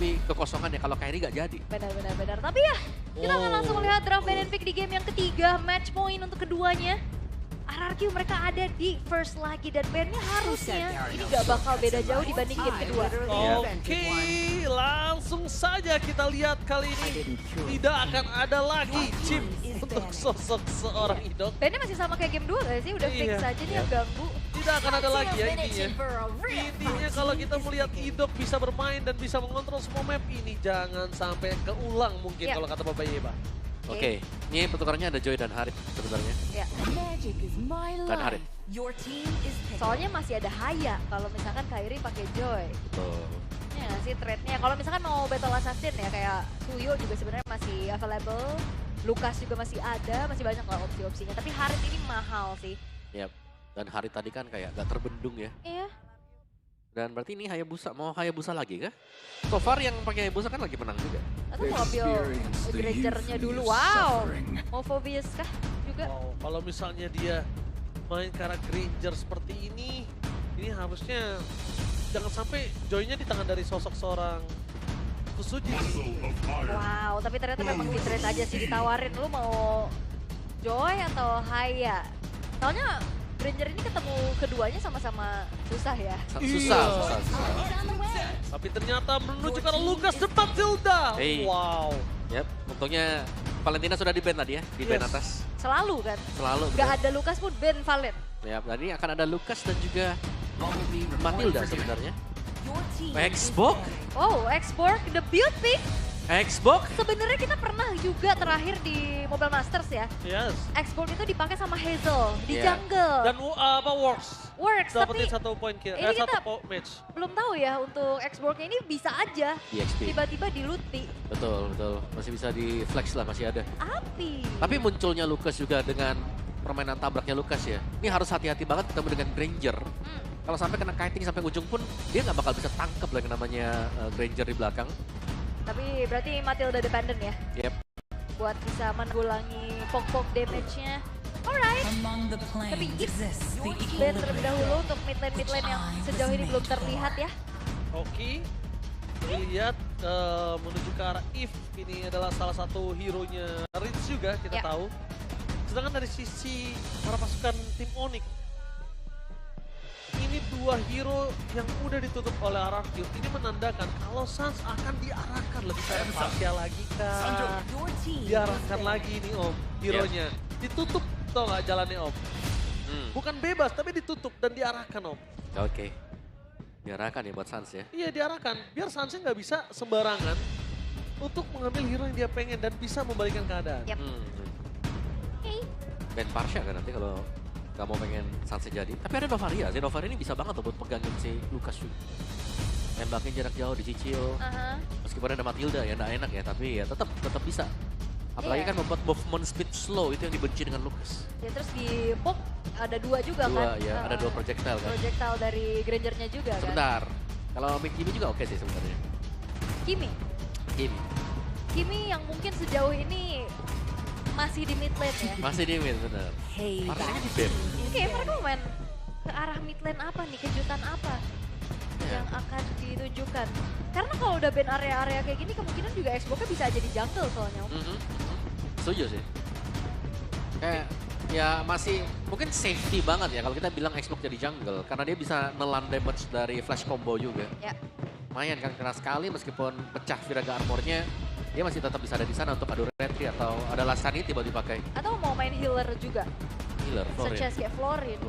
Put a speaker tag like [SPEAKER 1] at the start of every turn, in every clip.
[SPEAKER 1] menutupi kekosongannya kalau Kairi gak jadi.
[SPEAKER 2] Benar. Tapi ya, kita akan langsung melihat draft ban and pick di game yang ketiga. Match point untuk keduanya. RRQ mereka ada di first lagi dan bandnya harusnya ini gak bakal beda jauh dibanding game kedua.
[SPEAKER 3] Oke, langsung saja kita lihat kali ini tidak akan ada lagi chip untuk sosok seorang Idok.
[SPEAKER 2] Bandnya masih sama kayak game 2 gak sih? Udah fix aja nih yang ganggu.
[SPEAKER 3] Tidak akan ada lagi ya intinya. Intinya kalau kita melihat Idok bisa bermain dan bisa mengontrol semua map ini, jangan sampai keulang mungkin kalau kata Bapak Yeba.
[SPEAKER 1] Oke, ini pertukarannya ada Joy dan Harit sebenarnya.
[SPEAKER 2] Ya.
[SPEAKER 1] Dan Harit.
[SPEAKER 2] Soalnya masih ada Haya kalau misalkan Kairi pakai Joy.
[SPEAKER 1] Betul.
[SPEAKER 2] Ya nggak sih trade-nya. Kalau misalkan mau battle assassin ya kayak Suyo juga sebenarnya masih available. Lucas juga masih ada, masih banyak lah opsi-opsinya. Tapi Harit ini mahal sih.
[SPEAKER 1] Yap. Dan Harit tadi kan kayak gak terbendung ya.
[SPEAKER 2] Iya.
[SPEAKER 1] Dan berarti ini Hayabusa, mau Hayabusa lagi kah? So far yang pakai Hayabusa kan lagi menang juga.
[SPEAKER 2] Atau mau ambil Granger-nya dulu, wow. Mau Phobius kah juga?
[SPEAKER 3] Wow, kalau misalnya dia main karakter Granger seperti ini harusnya jangan sampai joy-nya di tangan dari sosok seorang Kusuji.
[SPEAKER 2] Wow, tapi ternyata memang di trade aja sih ditawarin. Lu mau Joy atau Haya? Soalnya Granger ini ketemu keduanya sama-sama susah ya.
[SPEAKER 1] Susah.
[SPEAKER 3] Tapi ternyata menuju ke arah Lucas depan Tilda.
[SPEAKER 1] Hey.
[SPEAKER 3] Wow.
[SPEAKER 1] Yap, untungnya Valentina sudah di-ban tadi ya, di ban atas.
[SPEAKER 2] Selalu kan?
[SPEAKER 1] Selalu.
[SPEAKER 2] Gak ada Lucas pun ban Valen.
[SPEAKER 1] Ya, tadi akan ada Lucas dan juga Matilda sebenarnya. Xbox?
[SPEAKER 2] Oh, Xbox, the build pick.
[SPEAKER 1] Xbox?
[SPEAKER 2] Sebenarnya kita pernah juga terakhir di Mobile Masters ya.
[SPEAKER 3] Yes.
[SPEAKER 2] Xbox itu dipakai sama Hazel di
[SPEAKER 1] Yeah.
[SPEAKER 2] jungle.
[SPEAKER 3] Dan apa Works?
[SPEAKER 2] Works, tapi
[SPEAKER 3] Dapetin 1 poin kill,
[SPEAKER 2] ini kita
[SPEAKER 3] satu match.
[SPEAKER 2] belum tahu ya untuk Xbox ini bisa aja
[SPEAKER 1] Di XP.
[SPEAKER 2] tiba-tiba diluti.
[SPEAKER 1] Betul. Masih bisa di flex lah, masih ada.
[SPEAKER 2] Api.
[SPEAKER 1] Tapi munculnya Lucas juga dengan permainan tabraknya Lucas ya. Ini harus hati-hati banget ketemu dengan Granger. Kalau sampai kena kiting sampai ujung pun dia nggak bakal bisa tangkep lah yang namanya Granger di belakang.
[SPEAKER 2] Tapi berarti Matilda dependent ya?
[SPEAKER 1] Yep.
[SPEAKER 2] Buat bisa menanggulangi poke-poke damage-nya. Alright. Tapi ban terlebih dahulu untuk mid lane yang sejauh ini belum terlihat ya.
[SPEAKER 3] Oke. Dilihat menuju ke arah If. Ini adalah salah satu hero-nya Ritz juga kita tahu. Sedangkan dari sisi para pasukan tim Onyx, ini dua hero yang udah ditutup oleh RRQ. Ini menandakan kalau Sans akan diarahkan lebih ke Fasya lagi kah? Diarahkan lagi nih Om, hero-nya. Ditutup tau nggak jalannya Om? Bukan bebas tapi ditutup dan diarahkan Om.
[SPEAKER 1] Oke. Diarahkan ya buat Sans ya.
[SPEAKER 3] Iya diarahkan, biar Sansnya nggak bisa sembarangan untuk mengambil hero yang dia pengen dan bisa membalikan keadaan.
[SPEAKER 2] Yep.
[SPEAKER 1] Ben Parsha kan nanti kalau nggak mau pengen Sunset jadi. Tapi ada Novaria sih, Novaria ini bisa banget tuh buat pegangin si Lucas juga. Tembakin jarak jauh, dicicil. Meskipun ada Matilda ya nggak enak ya, tapi ya tetap bisa. Apalagi kan membuat movement speed slow, itu yang dibenci dengan Lucas.
[SPEAKER 2] Ya terus di poke ada dua juga kan?
[SPEAKER 1] Ya, ada dua projectile kan.
[SPEAKER 2] Projectile dari Granger-nya juga kan?
[SPEAKER 1] Sebentar, kalau mid Kimi juga oke sih sebenarnya.
[SPEAKER 2] Kimi yang mungkin sejauh ini masih di mid lane ya?
[SPEAKER 1] Masih di mid, benar. Harusnya di ban.
[SPEAKER 2] Oke, mereka mau main ke arah mid lane apa nih? Kejutan apa yang akan ditunjukkan? Karena kalau udah ban area-area kayak gini, kemungkinan juga Xbox-nya bisa jadi jungle soalnya.
[SPEAKER 1] Setuju sih. Kayak ya masih mungkin safety banget ya kalau kita bilang Xbox jadi jungle. Karena dia bisa nelan damage dari flash combo juga.
[SPEAKER 2] Ya.
[SPEAKER 1] Lumayan kan, keras sekali meskipun pecah Viraga armornya. Dia masih tetap bisa ada di sana untuk adu retri atau ada Lastani tiba dipakai.
[SPEAKER 2] Atau mau main healer juga.
[SPEAKER 1] Healer, Florin.
[SPEAKER 2] Such as kayak Florin.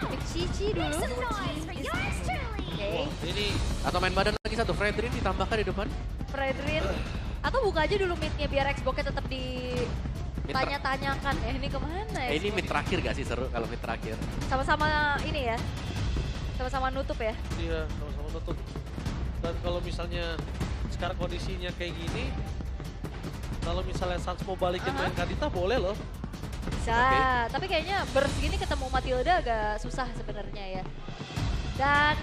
[SPEAKER 2] Big Cici dulu. Oke.
[SPEAKER 3] Ini
[SPEAKER 1] Atau main badan lagi satu, Fredrin ditambahkan di depan.
[SPEAKER 2] Fredrin. Atau buka aja dulu mid-nya biar Xbox-nya tetap ditanya-tanyakan. Ini kemana ya?
[SPEAKER 1] Ini mid terakhir gak sih seru kalau mid terakhir?
[SPEAKER 2] Sama-sama ini ya. Sama-sama nutup ya.
[SPEAKER 3] iya sama-sama tutup. Dan kalau misalnya sekarang kondisinya kayak gini, kalau misalnya Sans mau balikin main Kadita boleh loh.
[SPEAKER 2] Bisa, tapi kayaknya burst gini ketemu Matilda agak susah sebenarnya ya. Dan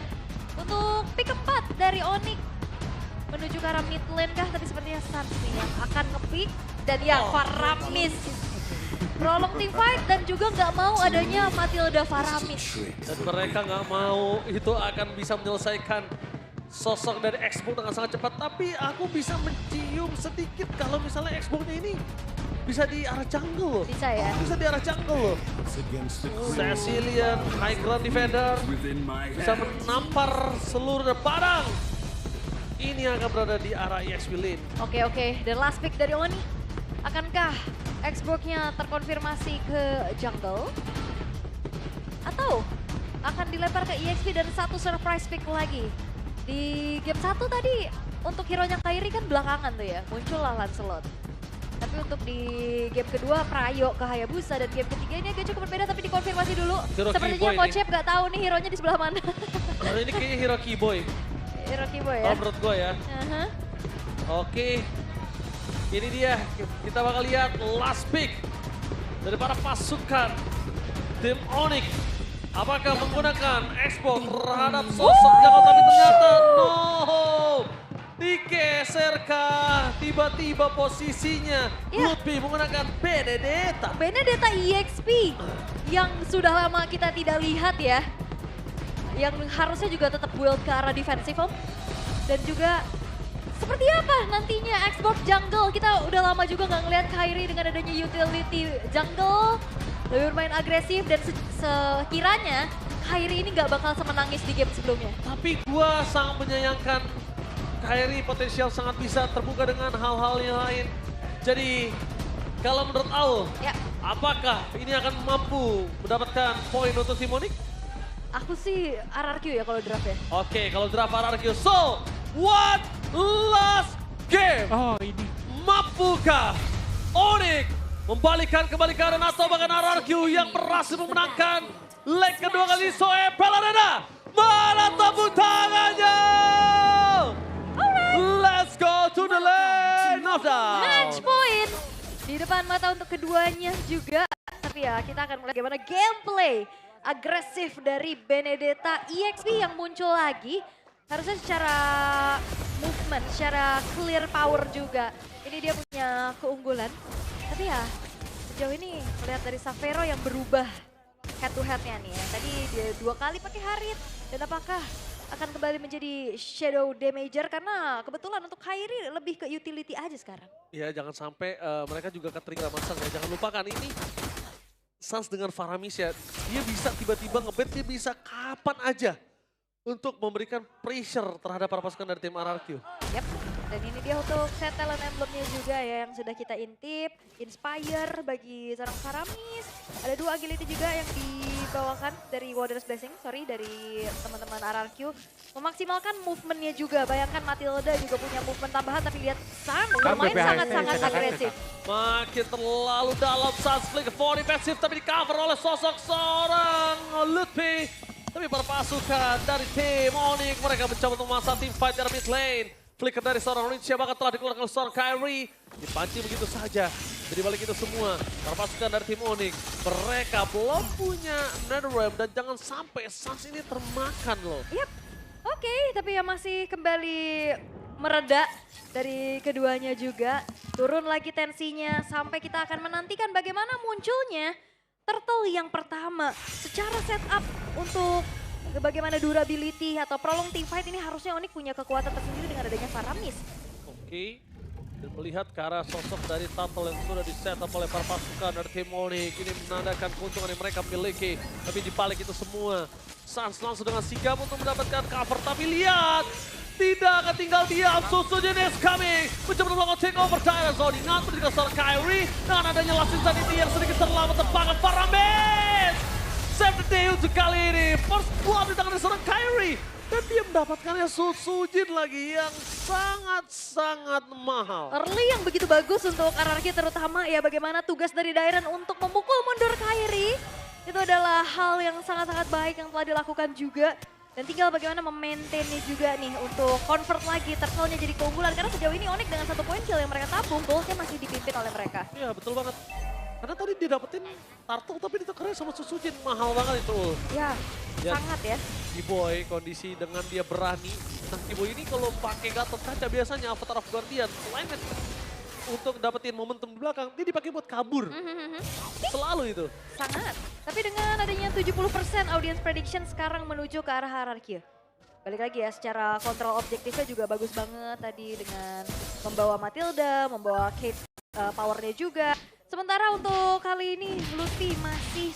[SPEAKER 2] untuk pick 4 dari Onyx menuju ke arah mid lane kah? Tapi sepertinya Sans nih yang akan nge-pick. Dan ya Faramis. Prolong team fight dan juga nggak mau adanya Matilda Faramis.
[SPEAKER 3] Dan mereka nggak mau itu akan bisa menyelesaikan sosok dari Xbox dengan sangat cepat. Tapi aku bisa mencium sedikit kalau misalnya Xbox-nya ini bisa di arah jungle loh.
[SPEAKER 2] Bisa ya?
[SPEAKER 3] Bisa di arah jungle loh. Cecilian, high ground defender, bisa menampar seluruh barang. Ini akan berada di arah EXP lane.
[SPEAKER 2] Oke, dan last pick dari Oni. Akankah Xbox-nya terkonfirmasi ke jungle? Atau akan dilempar ke EXP dan satu surprise pick lagi? Di game 1 tadi untuk hero-nya Kairi kan belakangan tuh ya, muncullah Lancelot. Tapi untuk di game kedua Prayo ke Hayabusa dan game ketiga ini agak cukup berbeda tapi dikonfirmasi dulu.
[SPEAKER 3] Hero
[SPEAKER 2] Sepertinya
[SPEAKER 3] Keyboy
[SPEAKER 2] Kocep nggak tahu nih hero-nya di sebelah mana.
[SPEAKER 3] Karena ini kayaknya hero Keyboy.
[SPEAKER 2] Hero Keyboy ya?
[SPEAKER 3] Kalau menurut gue ya. Oke. Ini dia, kita bakal lihat last pick dari para pasukan tim Onyx. Apakah menggunakan Xbox terhadap sosok Jago, tapi ternyata no. Digeserkah tiba-tiba posisinya. Lutfi menggunakan Benedetta.
[SPEAKER 2] Benedetta EXP yang sudah lama kita tidak lihat ya. Yang harusnya juga tetap build ke arah defensif Om. Dan juga seperti apa nantinya Xbox jungle. Kita udah lama juga nggak ngeliat Kairi dengan adanya utility jungle. Lebih bermain agresif dan sekiranya Kairi ini nggak bakal semenangis di game sebelumnya.
[SPEAKER 3] Tapi gua sangat menyayangkan Kairi potensial sangat bisa terbuka dengan hal-hal yang lain. Jadi kalau menurut Aul, apakah ini akan mampu mendapatkan poin untuk tim Onyx?
[SPEAKER 2] Aku sih RRQ ya kalau draft ya.
[SPEAKER 3] Oke, kalau draft RRQ. So, what last game?
[SPEAKER 4] Oh ini.
[SPEAKER 3] Mampukah Onyx membalikan kembali keadaan atau bahkan RRQ yang berhasil memenangkan leg kedua kali Soe Pelarena? Mana tepuk tangannya? Let's go to the lane of down.
[SPEAKER 2] Match point di depan mata untuk keduanya juga. Tapi ya kita akan melihat bagaimana gameplay agresif dari Benedetta EXP yang muncul lagi. Harusnya secara movement, secara clear power juga. Ini dia punya keunggulan. Tapi ya sejauh ini melihat dari Savero yang berubah head to headnya nih ya. Tadi dia 2 kali pakai Harit. Dan apakah akan kembali menjadi shadow damager karena kebetulan untuk Kairi lebih ke utility aja sekarang.
[SPEAKER 3] Ya jangan sampai mereka juga ke-trigger masang ya. Jangan lupakan ini Sans dengan Faramis ya. Dia bisa tiba-tiba ngebet, dia bisa kapan aja untuk memberikan pressure terhadap para pasukan dari tim RRQ.
[SPEAKER 2] Yap, dan ini dia untuk set talent emblemnya juga ya yang sudah kita intip. Inspire bagi seorang Faramis. Ada 2 agility juga yang dibawakan dari Warrior's Blessing, dari teman-teman RRQ. Memaksimalkan movementnya juga, bayangkan Matilda juga punya movement tambahan tapi lihat Sam bermain sangat-sangat agresif.
[SPEAKER 3] Makin terlalu dalam Sans flick for defensive tapi di cover oleh sosok seorang Lutfi. Tapi para pasukan dari tim Onyx mereka mencoba untuk memasang tim fight dari mid lane. Flicker dari seorang Onyx bahkan telah dikeluarkan oleh seorang Kairi. Dipancing begitu saja. Dari balik itu semua, para pasukan dari tim Onyx mereka belum punya Netherrealm dan jangan sampai Sans ini termakan loh.
[SPEAKER 2] Yap, oke, tapi ya masih kembali mereda dari keduanya juga. Turun lagi tensinya sampai kita akan menantikan bagaimana munculnya Turtle yang pertama. Secara setup untuk bagaimana durability atau prolong team fight ini harusnya Onyx punya kekuatan tersendiri dengan adanya Faramis.
[SPEAKER 3] Oke, dan melihat ke arah sosok dari Turtle yang sudah di-setup oleh para pasukan dari tim Onyx. Ini menandakan keuntungan yang mereka miliki. Tapi di balik itu semua, Sans langsung dengan sigap untuk mendapatkan cover. Tapi lihat, tidak akan tinggal diam, Susu Jenis kami mencoba melakukan take over Dire Zone. Ngatur juga seorang Kairi dengan adanya Last Insanity yang sedikit terlambat terpakan Faramis. Save the day untuk kali ini, first blood di tangan seorang Kairi. Dan dia mendapatkannya Susu Jin lagi yang sangat-sangat mahal.
[SPEAKER 2] Early yang begitu bagus untuk RRQ terutama ya bagaimana tugas dari Dairen untuk memukul mundur Kairi. Itu adalah hal yang sangat-sangat baik yang telah dilakukan juga. Dan tinggal bagaimana memaintainnya juga nih untuk convert lagi Turtle-nya jadi keunggulan. Karena sejauh ini Onyx dengan 1 poin kill yang mereka tabung, goalsnya masih dipimpin oleh mereka.
[SPEAKER 3] Iya betul banget. Karena tadi dia dapetin Turtle tapi ditekernya sama Susujin, mahal banget itu.
[SPEAKER 2] Ya,
[SPEAKER 3] Ya.
[SPEAKER 2] sangat ya.
[SPEAKER 3] Keyboy kondisi dengan dia berani. Nah Keyboy ini kalau pakai Gatot Kaca biasanya Avatar of Guardian. Selain untuk dapetin momentum di belakang, dia dipakai buat kabur. Selalu itu.
[SPEAKER 2] Sangat. Tapi dengan adanya 70% audience prediction sekarang menuju ke arah RRQ. balik lagi ya, secara kontrol objektifnya juga bagus banget tadi dengan membawa Matilda, membawa Kate powernya juga. Sementara untuk kali ini Lutfi masih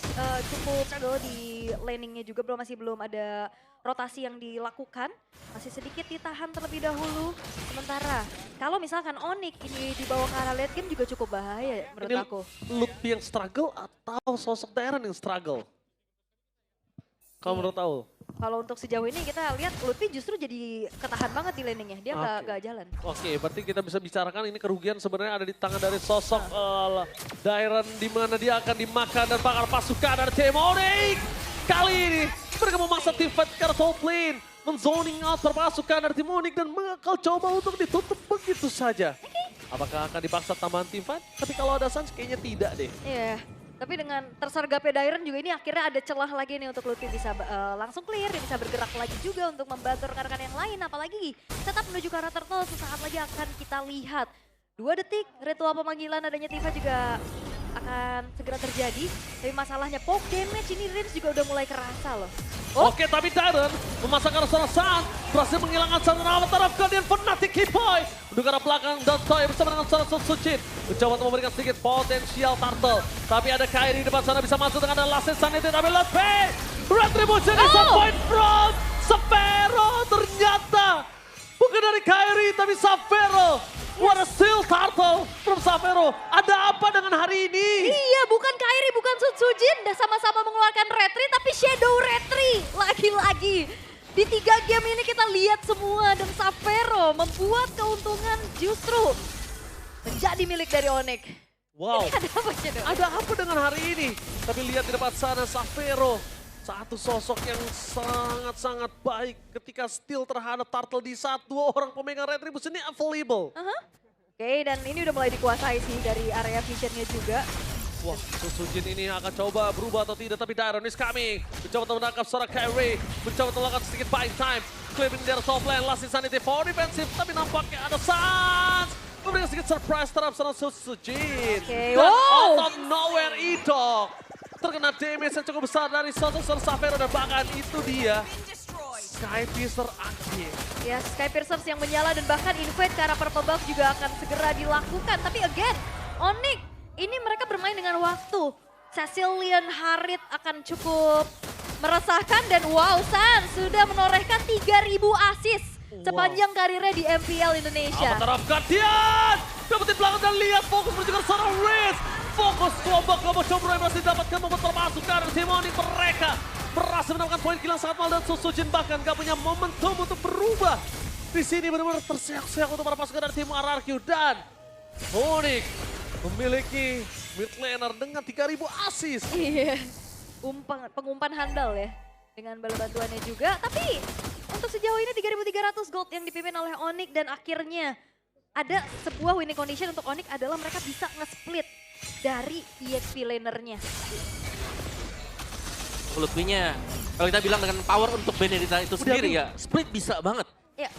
[SPEAKER 2] cukup struggle di laningnya juga, masih belum ada rotasi yang dilakukan. Masih sedikit ditahan terlebih dahulu. Sementara kalau misalkan Onyx ini dibawa ke arah late game juga cukup bahaya menurut
[SPEAKER 3] Ini
[SPEAKER 2] aku.
[SPEAKER 3] Lutfi yang struggle atau sosok Darren yang struggle? Kalau menurut tahu?
[SPEAKER 2] Kalau untuk sejauh ini kita lihat Lutfi justru jadi ketahan banget di laningnya, dia nggak jalan.
[SPEAKER 3] Oke, berarti kita bisa bicarakan ini kerugian sebenarnya ada di tangan dari sosok Darren, di mana dia akan dimakan dan bakal pasukan dari tim Onyx. Kali ini mereka memaksa tim fight ke arah top lane, menzoning out pasukan dari tim Onyx dan bakal coba untuk ditutup begitu saja. Apakah akan dipaksa tambahan tim fight? Tapi kalau ada Sans kayaknya tidak deh.
[SPEAKER 2] Iya. Tapi dengan tersergapnya Dairon juga ini akhirnya ada celah lagi nih untuk Lutfi bisa langsung clear, dia bisa bergerak lagi juga untuk membantu rekan-rekan yang lain. Apalagi tetap menuju ke arah turtle, sesaat lagi akan kita lihat. 2 detik, ritual pemanggilan adanya Tifa juga akan segera terjadi. Tapi masalahnya poke damage ini range juga udah mulai kerasa loh.
[SPEAKER 3] Oke, tapi Darren memasangkan seorang Sans, berhasil menghilangkan satu avatar of Guardian Fnatic Keyboy. Untuk ke arah belakang, Dantoy bersama dengan seorang Sucin. Mencoba untuk memberikan sedikit potensial turtle. Tapi ada Kairi di depan sana bisa masuk dengan ada Last Sanity, tapi Lutfi. Retribution is a point from Sapphiro. Ternyata bukan dari Kairi, tapi Sapphiro. What a steal turtle from Sapphiro. Ada apa dengan hari ini?
[SPEAKER 2] Iya, bukan Kairi, bukan Sutsujin. Udah sama-sama mengeluarkan retri, tapi Shadow retri. Lagi-lagi. Di 3 game ini kita lihat semua dan Sapphiro membuat keuntungan justru menjadi milik dari Onyx.
[SPEAKER 3] Wow.
[SPEAKER 2] Ini ada apa Shadow?
[SPEAKER 3] Ada apa dengan hari ini? Tapi lihat di depan sana Sapphiro. Satu sosok yang sangat-sangat baik ketika steal terhadap turtle di saat 2 orang pemegang retribution ini available.
[SPEAKER 2] Oke, dan ini udah mulai dikuasai sih dari area visionnya juga.
[SPEAKER 3] Wah, Susujin ini akan coba berubah atau tidak, tapi Darren is coming. Mencoba untuk menangkap seorang Kairi. Mencoba untuk melakukan sedikit buying time. Clipping dari top lane, Last Insanity for defensive. Tapi nampaknya ada Sans. Memberikan sedikit surprise terhadap seorang Susujin.
[SPEAKER 2] Oke,
[SPEAKER 3] Dan
[SPEAKER 2] wow.
[SPEAKER 3] out of nowhere Idok. Terkena damage yang cukup besar dari sosok Sapphiro dan bahkan itu dia Skypiercer akhir.
[SPEAKER 2] Ya, Skypiercers yang menyala dan bahkan invade ke arah purple buff juga akan segera dilakukan. Tapi again, Onyx ini mereka bermain dengan waktu. Cecilian Harit akan cukup meresahkan dan wow, Sans sudah menorehkan 3.000 assist sepanjang karirnya di MPL Indonesia.
[SPEAKER 3] Avatar of Guardian! Dapetin belakang dan lihat fokus menuju ke seorang Riz. Fokus kelompok Combro yang berhasil didapatkan membuat termasukkan tim Onyx. Mereka berhasil mendapatkan poin kill yang sangat mahal dan Susujin bahkan gak punya momentum untuk berubah. Di sini benar-benar terseok-seok untuk para pasukan dari tim RRQ dan Onyx memiliki mid laner dengan 3.000 assist.
[SPEAKER 2] Iya, pengumpan handal ya dengan bala bantuannya juga. Tapi untuk sejauh ini 3.300 gold yang dipimpin oleh Onyx dan akhirnya ada sebuah winning condition untuk Onyx adalah mereka bisa nge-split dari EXP lanernya.
[SPEAKER 1] Lutfinya, kalau kita bilang dengan power untuk Benedetta itu sendiri ya, split bisa banget.
[SPEAKER 2] Ya,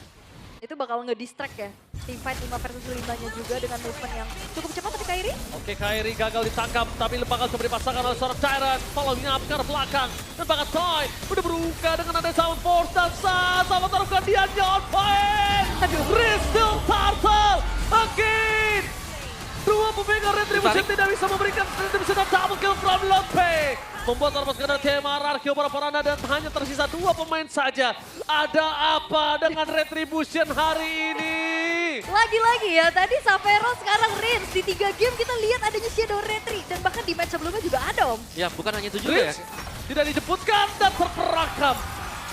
[SPEAKER 2] itu bakal nge-distract ya. Teamfight 5 versus 5-nya juga dengan movement yang cukup cepat tapi Kairi.
[SPEAKER 3] Oke, Kairi gagal ditangkap tapi bakal coba dipasangkan oleh seorang Tyrant. Following up ke arah belakang dan bahkan Toy udah berbuka dengan ada Sound Force dan sama taruh Guardiannya on point. Riz still turtle again. 2 pemegang retribution tidak bisa memberikan retribution dan double kill from Lutfi. Membuat para pasukan dari tim RRQ para Poranda dan hanya tersisa 2 pemain saja. Ada apa dengan retribution hari ini?
[SPEAKER 2] Lagi-lagi ya, tadi Sapphiro sekarang Rins. Di 3 game kita lihat adanya Shadow Retri. Dan bahkan di match sebelumnya juga ada Om.
[SPEAKER 1] Ya bukan hanya itu juga ya.
[SPEAKER 3] Tidak dijemputkan dan terperangkap.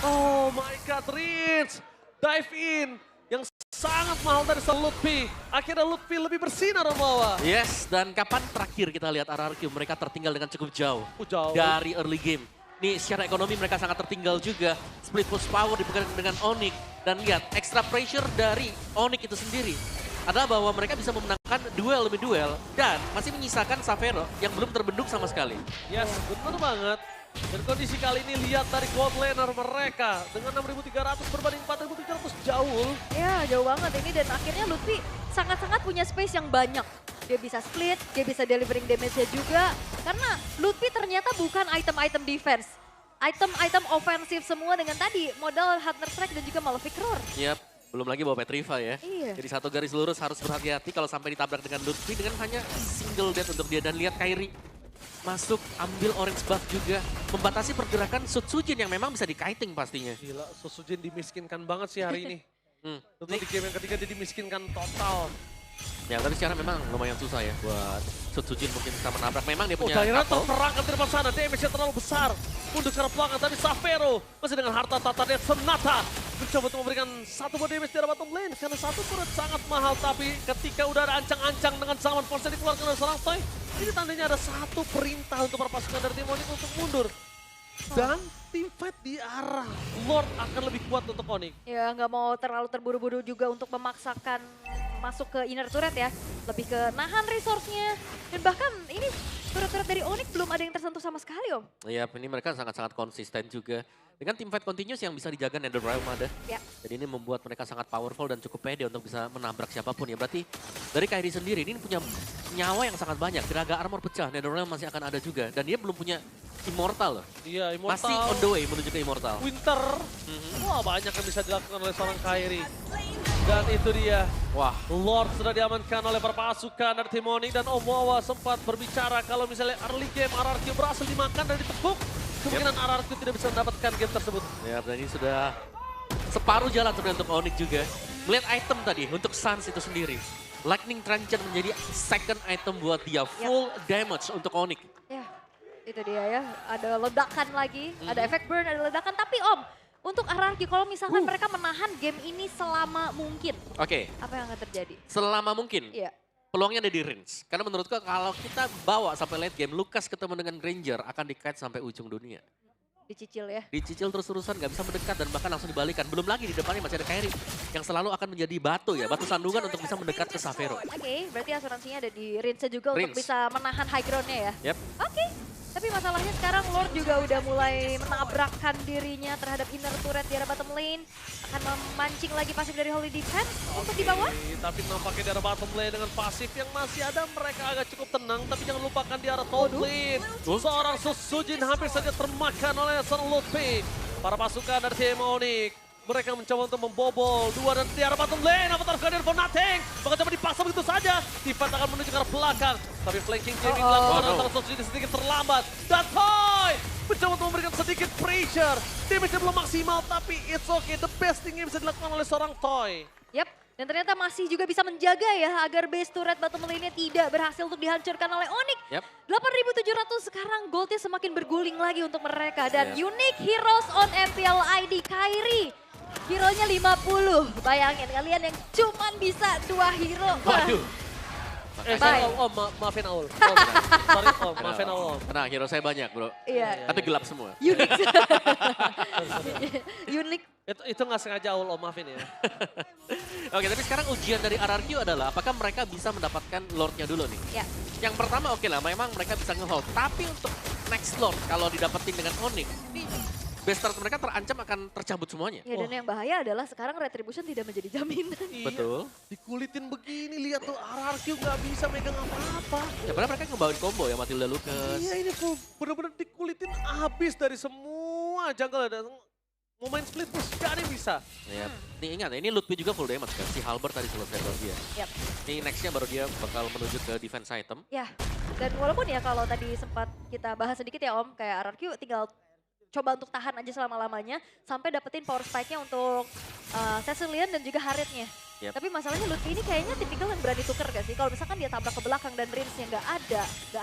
[SPEAKER 3] Oh my god, Rins dive in. Yang sangat mahal dari Lutfi. Akhirnya Lutfi lebih bersinar bawah.
[SPEAKER 1] Yes, dan kapan terakhir kita lihat RRQ mereka tertinggal dengan cukup jauh.
[SPEAKER 3] Jauh.
[SPEAKER 1] Dari early game. Nih secara ekonomi mereka sangat tertinggal juga. Split push power dipegang dengan Onyx. Dan lihat, extra pressure dari Onyx itu sendiri adalah bahwa mereka bisa memenangkan duel demi duel. Dan masih menyisakan Sapphiro yang belum terbendung sama sekali.
[SPEAKER 3] Yes, benar banget. Dan kondisi kali ini lihat dari gold laner mereka. Dengan 6.300 berbanding 4.700 jauh.
[SPEAKER 2] Ya jauh banget ini dan akhirnya Lutfi sangat-sangat punya space yang banyak. Dia bisa split, dia bisa delivering damage-nya juga. Karena Lutfi ternyata bukan item-item defense. item-item ofensif semua dengan tadi modal Hunter Strike dan juga Malefic Roar.
[SPEAKER 1] Yap, belum lagi bawa Petriva ya.
[SPEAKER 2] Iya.
[SPEAKER 1] Jadi satu garis lurus harus berhati-hati kalau sampai ditabrak dengan Lutfi dengan hanya single death untuk dia. Dan lihat Kairi masuk, ambil orange buff juga. Membatasi pergerakan Sutsujin yang memang bisa di-kiting pastinya.
[SPEAKER 3] Gila, Sutsujin dimiskinkan banget sih hari ini. Untuk
[SPEAKER 1] Nih,
[SPEAKER 3] di game yang ketiga dia dimiskinkan total.
[SPEAKER 1] ya tapi secara memang lumayan susah ya buat Sutsujin mungkin bisa menabrak. Memang dia punya
[SPEAKER 3] Daerah
[SPEAKER 1] couple.
[SPEAKER 3] terperangkap di depan sana, damage-nya terlalu besar. Untuk ke arah belakang tadi Savero masih dengan harta tata dia Sonata. Mencoba untuk memberikan satu buah damage di arah bottom lane. Karena satu turret sangat mahal, tapi ketika udah ada ancang-ancang dengan zaman force dikeluarkan oleh seorang Toy, ini tandanya ada satu perintah untuk para pasukan dari tim Onyx untuk mundur. Dan tim fight di arah Lord akan lebih kuat untuk Onyx.
[SPEAKER 2] Ya nggak mau terlalu terburu-buru juga untuk memaksakan masuk ke inner turret ya. Lebih ke nahan resource-nya. Dan bahkan ini turret-turret dari Onyx belum ada yang tersentuh sama sekali Om.
[SPEAKER 1] Iya, ini mereka sangat-sangat konsisten juga. Dengan tim fight continuous yang bisa dijaga NetherRealm ada.
[SPEAKER 2] Ya.
[SPEAKER 1] Jadi ini membuat mereka sangat powerful dan cukup pede untuk bisa menabrak siapapun ya. Berarti dari Kairi sendiri ini punya nyawa yang sangat banyak. Tiraga armor pecah, NetherRealm masih akan ada juga. Dan dia belum punya Immortal loh.
[SPEAKER 3] Iya, Immortal.
[SPEAKER 1] Masih on the way menuju ke Immortal.
[SPEAKER 3] Winter. Wah, banyak yang bisa dilakukan oleh seorang Kairi. Dan itu dia.
[SPEAKER 1] Wah,
[SPEAKER 3] Lord sudah diamankan oleh para pasukan dari tim Onyx. Dan Omowa sempat berbicara kalau misalnya early game RRQ berhasil dimakan dan ditepuk, kemungkinan RRQ tidak bisa mendapatkan game tersebut.
[SPEAKER 1] ya dan ini sudah separuh jalan sebenarnya untuk Onyx juga. Melihat item tadi untuk Suns itu sendiri. Lightning Tranchant menjadi second item buat dia. Full damage untuk Onyx.
[SPEAKER 2] Ya, itu dia ya. Ada ledakan lagi, ada efek burn, ada ledakan. Tapi Om, untuk RRQ kalau misalkan mereka menahan game ini selama mungkin,
[SPEAKER 1] Oke,
[SPEAKER 2] apa yang akan terjadi?
[SPEAKER 1] selama mungkin.
[SPEAKER 2] Iya.
[SPEAKER 1] Peluangnya ada di range. Karena menurutku kalau kita bawa sampai late game, Lucas ketemu dengan Granger akan di-kite sampai ujung dunia.
[SPEAKER 2] Dicicil ya.
[SPEAKER 1] Dicicil terus-terusan, gak bisa mendekat dan bahkan langsung dibalikan. Belum lagi di depannya masih ada Kairi yang selalu akan menjadi batu ya, batu sandungan untuk bisa mendekat ke Savero.
[SPEAKER 2] Oke, berarti asuransinya ada di range juga untuk
[SPEAKER 1] Range.
[SPEAKER 2] bisa menahan high ground-nya ya.
[SPEAKER 1] Yep.
[SPEAKER 2] Oke, tapi masalahnya sekarang Lord juga udah mulai menabrakkan dirinya terhadap inner turret di arah bottom lane. Akan memancing lagi pasif dari Holy Defense untuk di bawah.
[SPEAKER 3] Tapi nampaknya di arah bottom lane dengan pasif yang masih ada, mereka agak cukup tenang. Tapi jangan lupakan di arah top lane. Seorang Sutsujin hampir saja termakan oleh seorang Lutfi. Para pasukan dari tim Onyx, mereka mencoba untuk membobol. Dua dan di arah bottom lane, Avatar Guardian for nothing. Bahkan coba dipaksa begitu saja. Tifat akan menuju ke arah belakang. Tapi flanking jamming dilakukan antara Sutsujin sedikit terlambat. Dan Toy mencoba untuk memberikan sedikit pressure. Damage-nya belum maksimal, tapi it's okay. The best thing yang bisa dilakukan oleh seorang Toy.
[SPEAKER 2] Yap, dan ternyata masih juga bisa menjaga ya agar base turret bottom lane-nya tidak berhasil untuk dihancurkan oleh Onyx.
[SPEAKER 1] Yep.
[SPEAKER 2] 8.700 sekarang goldnya semakin berguling lagi untuk mereka. Dan Unique Heroes on MPL ID Kairi. Hero-nya 50. Bayangin kalian yang cuman bisa 2 hero.
[SPEAKER 1] Waduh.
[SPEAKER 2] Bye.
[SPEAKER 3] Maafin Aul. Sorry maafin Aul.
[SPEAKER 1] Tenang, hero saya banyak bro.
[SPEAKER 2] Iya,
[SPEAKER 1] Tapi gelap semua.
[SPEAKER 2] unik. Unik.
[SPEAKER 3] Itu nggak sengaja Aul, maafin ya.
[SPEAKER 1] Oke, tapi sekarang ujian dari RRQ adalah apakah mereka bisa mendapatkan Lord-nya dulu nih.
[SPEAKER 2] Ya.
[SPEAKER 1] Yang pertama oke lah, memang mereka bisa nge-hold. Tapi untuk next Lord, kalau didapetin dengan Onyx, ini base start mereka terancam akan tercabut semuanya.
[SPEAKER 2] Ya dan yang bahaya adalah sekarang Retribution tidak menjadi jaminan.
[SPEAKER 1] Betul.
[SPEAKER 3] Dikulitin begini, lihat tuh RRQ nggak bisa megang apa-apa.
[SPEAKER 1] Ya padahal mereka ngebawain combo ya Matilda Lucas.
[SPEAKER 3] Iya ini tuh bener-bener dikulitin habis dari semua jungle ada. Mau main split push, gak ada yang bisa.
[SPEAKER 1] Ya, nih ingat ini Lutfi juga full damage kan. Si Halberd tadi selesai baru dia.
[SPEAKER 2] Yap.
[SPEAKER 1] Ini nextnya baru dia bakal menuju ke defense item.
[SPEAKER 2] Ya, dan walaupun ya kalau tadi sempat kita bahas sedikit ya Om, kayak RRQ tinggal coba untuk tahan aja selama-lamanya sampai dapetin power spike-nya untuk Cecilian dan juga Harriet-nya.
[SPEAKER 1] Yep.
[SPEAKER 2] Tapi masalahnya Lutfi ini kayaknya tipikal yang berani tuker gak sih? Kalau misalkan dia tabrak ke belakang dan range-nya nggak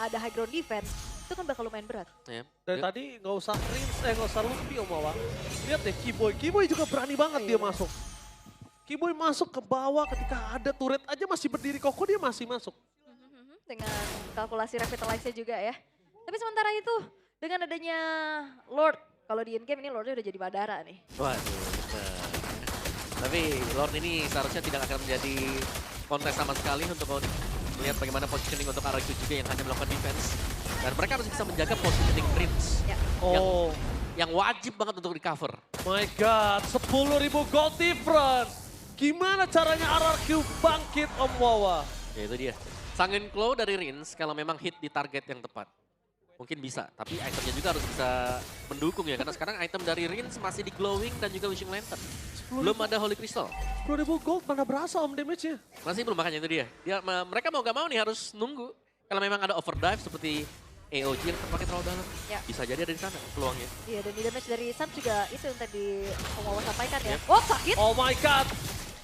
[SPEAKER 2] ada high ground defense, itu kan bakal lumayan berat.
[SPEAKER 1] Ya.
[SPEAKER 3] Dari tadi nggak usah Prince, nggak usah Lutfi Om Awa. Lihat deh Kiboy, Kiboy juga berani banget dia masuk. Kiboy masuk ke bawah ketika ada turret aja masih berdiri kokoh dia masih masuk.
[SPEAKER 2] Dengan kalkulasi revitalize-nya juga ya. Tapi sementara itu dengan adanya Lord, kalau di in-game ini Lordnya udah jadi Madara nih.
[SPEAKER 1] Waduh, bener. Tapi Lord ini seharusnya tidak akan menjadi kontes sama sekali untuk melihat bagaimana positioning untuk RRQ juga yang hanya melakukan defense. Dan mereka harus bisa menjaga positioning Prince.
[SPEAKER 2] Ya.
[SPEAKER 3] Oh
[SPEAKER 1] Yang wajib banget untuk di-cover.
[SPEAKER 3] my god, 10.000 gold difference. Gimana caranya RRQ bangkit Om Wawa?
[SPEAKER 1] Ya itu dia. Sangen Claw dari Rins kalau memang hit di target yang tepat. mungkin bisa. Tapi itemnya juga harus bisa mendukung ya. Karena sekarang item dari Rins masih di Glowing dan juga Wishing Lantern. Belum ada Holy Crystal.
[SPEAKER 3] 10.000 gold mana berasa om damage-nya.
[SPEAKER 1] Masih belum, makanya itu dia. Mereka mau gak mau nih harus nunggu. Kalau memang ada overdrive seperti AOG yang terpakai terlalu dalam.
[SPEAKER 2] Ya.
[SPEAKER 1] Bisa jadi ada di sana peluangnya.
[SPEAKER 2] Iya, dan di damage dari Sun juga itu yang tadi Om Wawa sampaikan ya. Oh, sakit.
[SPEAKER 3] Oh my god.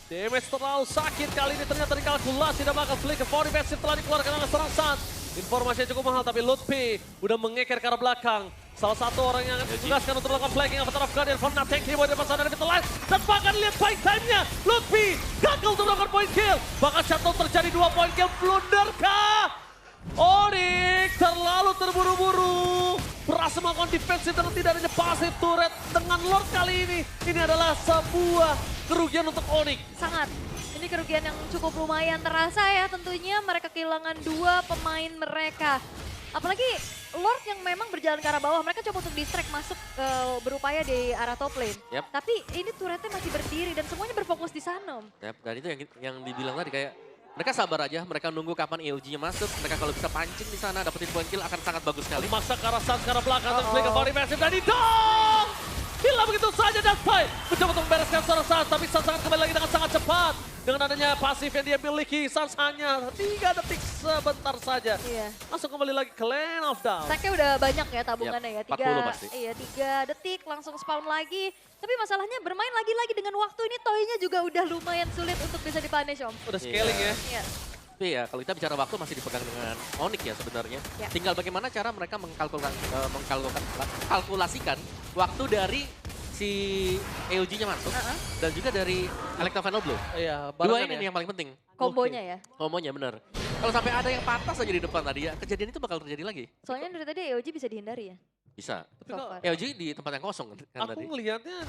[SPEAKER 3] Damage terlalu sakit kali ini ternyata dikalkulasi dan bakal flick ke 4 defensive telah dikeluarkan oleh seorang Suns. Informasinya cukup mahal tapi Lutfi udah mengeker ke arah belakang. Salah satu orang yang ditugaskan untuk melakukan flanking Avatar of Guardian from Nothing Keyboard di depan sana dari Vitalize. Dan bahkan lihat fight time-nya. Lutfi gagal untuk melakukan point kill. Bahkan shutdown terjadi 2 point kill. Blunder kah? Onyx terlalu terburu-buru. Berhasil melakukan defensive dan tidak adanya passive turret dengan Lord kali ini. Ini adalah sebuah kerugian untuk Onyx.
[SPEAKER 2] Sangat. Ini kerugian yang cukup lumayan terasa ya tentunya. Mereka kehilangan 2 pemain mereka. Apalagi Lord yang memang berjalan ke arah bawah. Mereka coba untuk distract masuk berupaya di arah top lane.
[SPEAKER 1] Yep.
[SPEAKER 2] Tapi ini turretnya masih berdiri dan semuanya berfokus di sana.
[SPEAKER 1] Yep. Dan itu yang dibilang tadi kayak mereka sabar aja, mereka nunggu kapan EOG-nya masuk. Mereka kalau bisa pancing di sana, dapetin point kill akan sangat bagus sekali.
[SPEAKER 3] Memaksa ke arah Suns, ke arah belakang, dan play ke body massive, dan didong! Hilang begitu saja dan fight. Mencoba untuk membereskan seorang Suns, tapi Suns sangat kembali lagi dengan sangat cepat. Dengan adanya pasif yang dia miliki, Suns hanya 3 detik sebentar saja.
[SPEAKER 2] Iya.
[SPEAKER 3] Langsung kembali lagi ke Lane of Down.
[SPEAKER 2] Stacknya udah banyak ya tabungannya ya.
[SPEAKER 1] 40 pasti.
[SPEAKER 2] Iya, 3 detik langsung spawn lagi. Tapi masalahnya bermain lagi-lagi dengan waktu ini Toy-nya juga udah lumayan sulit untuk bisa dipunish Om.
[SPEAKER 3] Udah scaling ya.
[SPEAKER 2] Iya.
[SPEAKER 1] Tapi ya kalau kita bicara waktu masih dipegang dengan Onyx ya sebenarnya.
[SPEAKER 2] Ya.
[SPEAKER 1] Tinggal bagaimana cara mereka mengkalkulasikan waktu dari si EOG-nya masuk dan juga dari Electro Final Blow.
[SPEAKER 3] Iya,
[SPEAKER 1] Dua
[SPEAKER 3] barengan
[SPEAKER 1] ini
[SPEAKER 3] ya.
[SPEAKER 1] yang paling penting.
[SPEAKER 2] Kombonya ya.
[SPEAKER 1] Kombonya bener. Kalau sampai ada yang patah saja di depan tadi ya, kejadian itu bakal terjadi lagi.
[SPEAKER 2] Soalnya dari tadi EOG bisa dihindari ya.
[SPEAKER 1] Bisa.
[SPEAKER 3] Tapi
[SPEAKER 2] So
[SPEAKER 3] kalau
[SPEAKER 2] far.
[SPEAKER 1] EOG di tempat yang kosong kan
[SPEAKER 3] aku
[SPEAKER 1] tadi.
[SPEAKER 3] ngelihatnya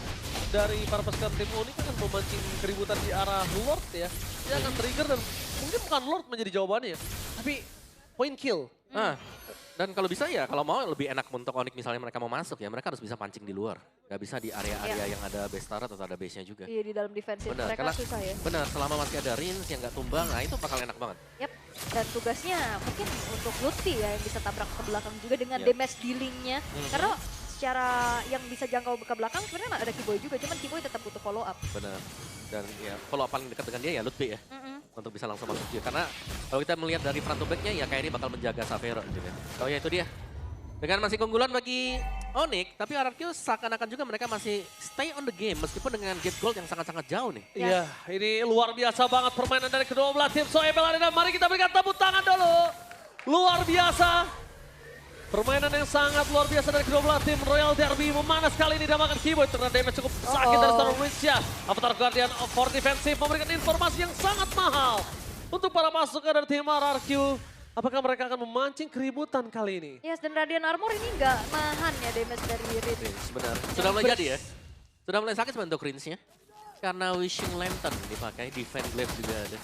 [SPEAKER 3] dari para pasukan tim Onyx akan memancing keributan di arah Lord ya. Dia akan trigger dan mungkin bukan Lord menjadi jawabannya. Tapi point kill.
[SPEAKER 1] Nah, dan kalau bisa ya, kalau mau lebih enak untuk Onyx misalnya mereka mau masuk ya, mereka harus bisa pancing di luar. Gak bisa di area-area yang ada base turret atau ada base-nya juga.
[SPEAKER 2] Iya, di dalam defensive
[SPEAKER 1] Benar,
[SPEAKER 2] mereka
[SPEAKER 1] karena
[SPEAKER 2] susah ya.
[SPEAKER 1] benar, selama masih ada Rins yang gak tumbang, nah itu bakal enak banget.
[SPEAKER 2] Yap. Dan tugasnya mungkin untuk Lutfi ya yang bisa tabrak ke belakang juga dengan
[SPEAKER 1] Yap.
[SPEAKER 2] damage dealing-nya. Karena secara yang bisa jangkau ke belakang sebenarnya ada Kiboy juga, cuman Kiboy tetap butuh follow up.
[SPEAKER 1] Benar. Dan ya, follow up paling dekat dengan dia ya Lutfi ya. Untuk bisa langsung masuk dia. Karena kalau kita melihat dari front to back-nya ya Kairi bakal menjaga Savero gitu ya. Oh ya itu dia. Dengan masih keunggulan bagi Onyx, tapi RRQ seakan-akan juga mereka masih stay on the game meskipun dengan gap gold yang sangat-sangat jauh nih.
[SPEAKER 3] Iya, ini luar biasa banget permainan dari kedua belah tim. So Ebel Arena, mari kita berikan tepuk tangan dulu. Luar biasa. Permainan yang sangat luar biasa dari kedua belah tim. Royal Derby memanas kali ini damakan Keyboard. Terkena damage cukup sakit dari seorang Rinsya. Avatar Guardian for Defensive memberikan informasi yang sangat mahal. Untuk para pasukan dari tim RRQ. Apakah mereka akan memancing keributan kali ini?
[SPEAKER 2] Yes, dan Radiant Armor ini nggak nahan ya damage dari Rins.
[SPEAKER 1] Rins, benar. Sudah mulai jadi ya. Sudah mulai sakit sebenarnya untuk Rinsnya. Karena Wishing Lantern dipakai, Defend Glaive juga ada.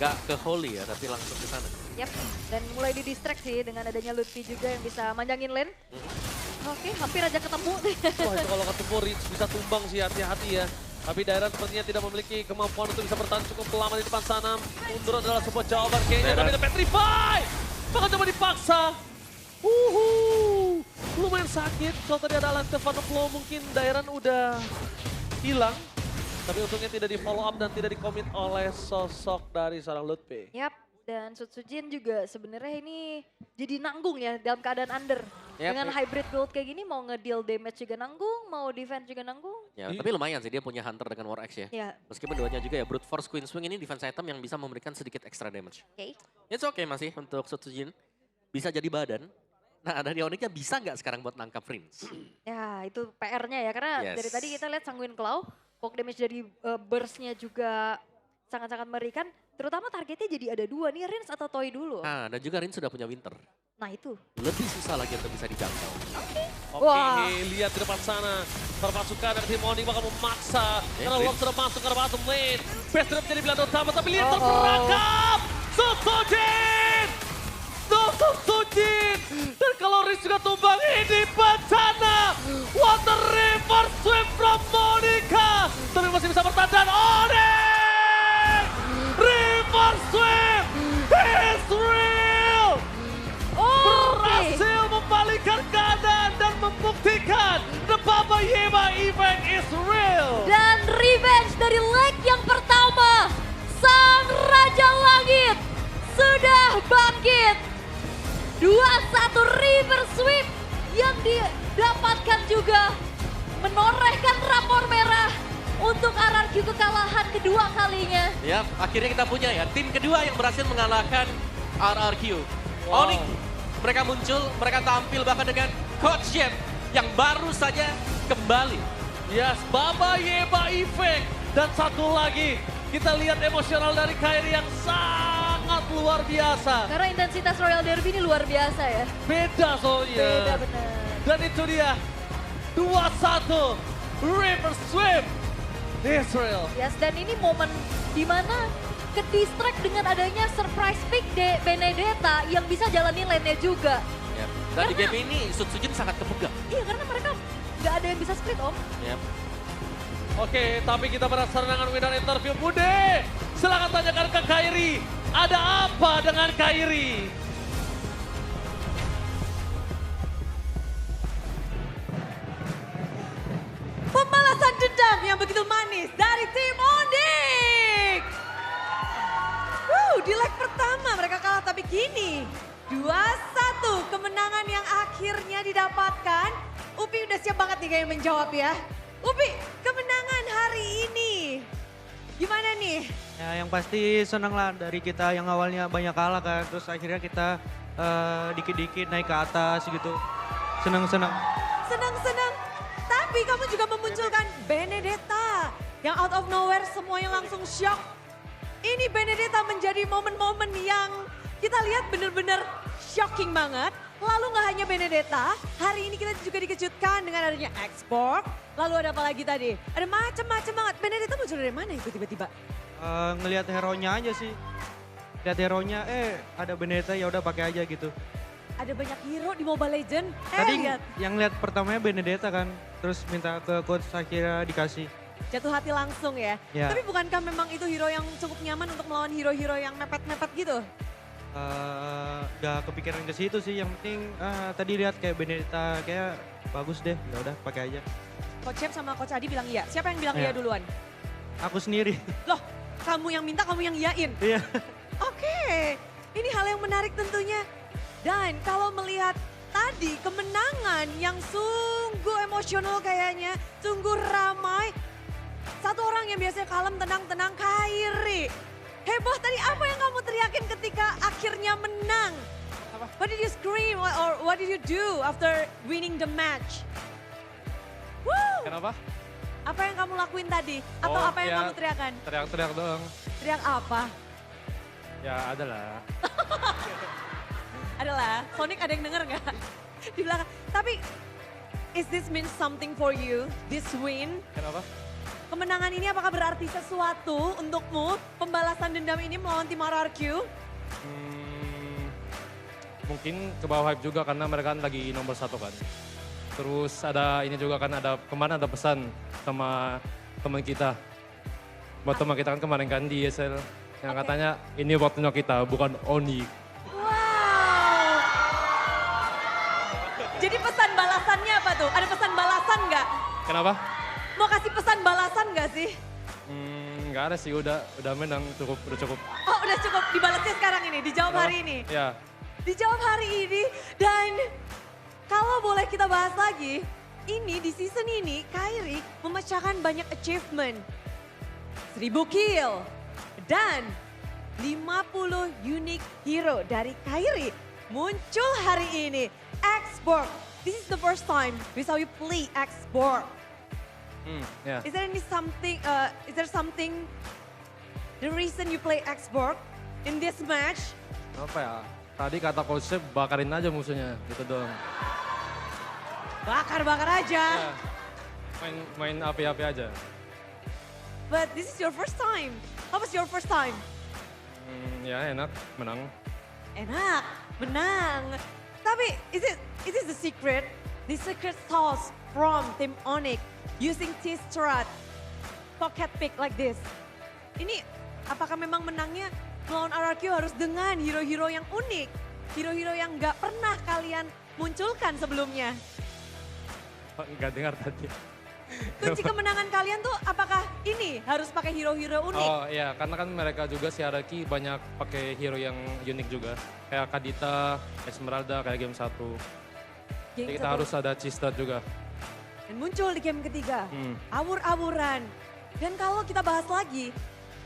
[SPEAKER 1] Gak ke Holy ya, tapi langsung ke sana.
[SPEAKER 2] Yap, dan mulai di-distract sih dengan adanya Lutfi juga yang bisa manjangin lane. Oke, hampir aja ketemu.
[SPEAKER 3] Wah itu kalau ketemu Rich bisa tumbang sih, hati-hati ya. Tapi Dairan sepertinya tidak memiliki kemampuan untuk bisa bertahan cukup lama di depan sana. Mundur adalah sebuah jawaban kayaknya, tapi ada Petrify! Bahkan coba dipaksa. Lumayan sakit, kalau tadi ada Lance Van Flow mungkin Dairan udah hilang. Tapi untungnya tidak di follow up dan tidak di-commit oleh sosok dari seorang Lutfi.
[SPEAKER 2] Yap, dan Sutsujin juga sebenarnya ini jadi nanggung ya dalam keadaan under.
[SPEAKER 1] Yap,
[SPEAKER 2] Dengan hybrid build kayak gini mau nge-deal damage juga nanggung, mau defense juga nanggung.
[SPEAKER 1] Ya, tapi lumayan sih dia punya Hunter dengan War Axe ya.
[SPEAKER 2] Ya,
[SPEAKER 1] Meskipun duanya juga ya Brute Force Queen Swing ini defense item yang bisa memberikan sedikit extra damage.
[SPEAKER 2] oke.
[SPEAKER 1] It's okay masih untuk Sutsujin. Bisa jadi badan. Nah dari Onyx-nya bisa nggak sekarang buat nangkap Rins?
[SPEAKER 2] Ya, itu PR-nya ya, karena
[SPEAKER 1] Yes.
[SPEAKER 2] dari tadi kita lihat Sanguine Claw, poke damage dari burst-nya juga sangat-sangat mengerikan. Terutama targetnya jadi ada 2 nih, Rins atau Toy dulu.
[SPEAKER 1] Ah, dan juga Rins sudah punya Winter.
[SPEAKER 2] Nah itu.
[SPEAKER 1] Lebih susah lagi untuk bisa dijangkau.
[SPEAKER 3] Oke,
[SPEAKER 2] Wah.
[SPEAKER 3] lihat di depan sana. Para pasukan dari tim Onyx bakal memaksa. Karena
[SPEAKER 1] Rins.
[SPEAKER 3] Lord sudah masuk ke arah bottom lane. Best drop jadi pilihan utama, tapi lihat
[SPEAKER 2] Oh, oh.
[SPEAKER 3] terperangkap. Sutsujin! Sutsujin! Dan kalau Riz juga tumbang, ini bencana. What a reverse sweep from Monica. Tapi masih bisa bertahan dan Onyx! Reverse sweep is real!
[SPEAKER 2] Oh, oke.
[SPEAKER 3] Berhasil buktikan the Baba Yeba effect is real.
[SPEAKER 2] Dan revenge dari leg yang pertama, Sang Raja Langit sudah bangkit. 2-1 reverse sweep yang didapatkan juga menorehkan rapor merah untuk RRQ kekalahan kedua kalinya.
[SPEAKER 1] Ya, akhirnya kita punya ya tim kedua yang berhasil mengalahkan RRQ.
[SPEAKER 3] Wow.
[SPEAKER 1] Onyx, mereka muncul, mereka tampil bahkan dengan Coach Jeff yang baru saja kembali.
[SPEAKER 3] Yes, Baba Yeba effect. Dan satu lagi, kita lihat emosional dari Kairi yang sangat luar biasa.
[SPEAKER 2] Karena intensitas Royal Derby ini luar biasa ya.
[SPEAKER 3] Beda soalnya.
[SPEAKER 2] Beda benar.
[SPEAKER 3] Dan itu dia, 2-1 reverse sweep Israel.
[SPEAKER 2] Yes, dan ini momen dimana ke-distract dengan adanya surprise pick de Benedetta yang bisa jalanin lane-nya juga.
[SPEAKER 1] Ya. Dan di game ini Sutsujin sangat kepegang.
[SPEAKER 2] Iya, karena mereka nggak ada yang bisa split, Om.
[SPEAKER 1] Ya.
[SPEAKER 3] Oke, tapi kita berasal dengan winner interview. Bude, silahkan tanyakan ke Kairi. Ada apa dengan Kairi?
[SPEAKER 4] Pembalasan dendam yang begitu manis dari tim Onyx. Di leg pertama mereka kalah, tapi kini 2-1 kemenangan yang akhirnya didapatkan. Upi udah siap banget nih kayaknya menjawab ya. Upi, kemenangan hari ini gimana nih?
[SPEAKER 5] Ya, yang pasti senang lah dari kita yang awalnya banyak kalah kan, terus akhirnya kita dikit-dikit naik ke atas gitu. Senang-senang.
[SPEAKER 4] Senang-senang. Tapi kamu juga memunculkan Benedetta yang out of nowhere semuanya langsung shock. Ini Benedetta menjadi momen-momen yang kita lihat benar-benar shocking banget. Lalu nggak hanya Benedetta, hari ini kita juga dikejutkan dengan adanya export. Lalu ada apa lagi tadi? Ada macam-macam banget. Benedetta muncul dari mana itu tiba-tiba?
[SPEAKER 5] Ngelihat hero-nya aja sih. Lihat hero-nya, ada Benedetta ya udah pakai aja gitu.
[SPEAKER 4] Ada banyak hero di Mobile Legends.
[SPEAKER 5] Tadi
[SPEAKER 4] Lihat.
[SPEAKER 5] yang lihat pertamanya Benedetta kan, terus minta ke coach akhirnya dikasih.
[SPEAKER 4] Jatuh hati langsung ya.
[SPEAKER 5] Ya.
[SPEAKER 4] Tapi bukankah memang itu hero yang cukup nyaman untuk melawan hero-hero yang mepet-mepet gitu?
[SPEAKER 5] Gak kepikiran ke situ sih, yang penting tadi lihat kayak Benedetta kayak bagus deh, ya udah pakai aja.
[SPEAKER 4] Coach Chef sama Coach Adi bilang iya. Siapa yang bilang iya
[SPEAKER 5] Iya.
[SPEAKER 4] duluan?
[SPEAKER 5] Aku sendiri.
[SPEAKER 4] Loh, kamu yang minta, kamu yang iyain.
[SPEAKER 5] Iya.
[SPEAKER 4] Oke, ini hal yang menarik tentunya. Dan kalau melihat tadi kemenangan yang sungguh emosional kayaknya, sungguh ramai. Satu orang yang biasanya kalem, tenang-tenang, Kairi. Heboh tadi, apa yang kamu teriakin ketika akhirnya menang? What did you scream or what did you do after winning the match? Woo!
[SPEAKER 6] Kenapa?
[SPEAKER 4] Apa yang kamu lakuin tadi? Atau
[SPEAKER 6] Oh,
[SPEAKER 4] apa yang
[SPEAKER 6] ya,
[SPEAKER 4] kamu teriakan?
[SPEAKER 6] Teriak-teriak doang.
[SPEAKER 4] Teriak apa?
[SPEAKER 6] Ya ada lah.
[SPEAKER 4] Adalah, Sonic ada yang denger nggak? Di belakang. Tapi, is this mean something for you, this win?
[SPEAKER 6] Kenapa?
[SPEAKER 4] Kemenangan ini apakah berarti sesuatu untukmu? Pembalasan dendam ini melawan tim RRQ?
[SPEAKER 6] Mungkin ke bawah hype juga karena mereka kan lagi nomor 1 kan. Terus ada ini juga kan, ada kemarin ada pesan sama teman kita. Buat teman kita kan kemarin kan di ESL. Yang katanya ini waktunya kita, bukan Onyx.
[SPEAKER 4] Wow. Jadi pesan balasannya apa tuh? Ada pesan balasan nggak?
[SPEAKER 6] Kenapa?
[SPEAKER 4] Mau kasih pesan balasan nggak sih?
[SPEAKER 6] Nggak ada sih, udah menang, udah cukup.
[SPEAKER 4] Oh udah cukup, dibalasnya sekarang ini, dijawab
[SPEAKER 6] Kenapa?
[SPEAKER 4] hari ini.
[SPEAKER 6] Ya,
[SPEAKER 4] Dijawab hari ini dan kalau boleh kita bahas lagi, ini di season ini Kairi memecahkan banyak achievement. 1000 kill dan 50 unique hero dari Kairi muncul hari ini. X-Borg, this is the first time we saw you play X-Borg.
[SPEAKER 6] ya.
[SPEAKER 4] Is there something, the reason you play X-Borg in this match?
[SPEAKER 6] Apa ya? Tadi kata konsep bakarin aja musuhnya, gitu doang.
[SPEAKER 4] Bakar-bakar aja.
[SPEAKER 6] Ya, main api-api aja.
[SPEAKER 4] But this is your first time. How was your first time?
[SPEAKER 6] Ya enak, menang.
[SPEAKER 4] Enak, menang. Tapi is it the secret? The secret sauce from Team Onyx using T-Strat pocket pick like this. Ini apakah memang menangnya melawan RRQ harus dengan hero-hero yang unik? Hero-hero yang nggak pernah kalian munculkan sebelumnya?
[SPEAKER 6] nggak dengar tadi.
[SPEAKER 4] Kunci kemenangan kalian tuh apakah ini harus pakai hero-hero unik?
[SPEAKER 6] Oh iya, karena kan mereka juga si Araki banyak pakai hero yang unik juga. Kayak Kadita, Esmeralda, kayak game 1. Jadi kita harus ada cheese juga.
[SPEAKER 4] Dan muncul di game ketiga, awur-awuran. Dan kalau kita bahas lagi,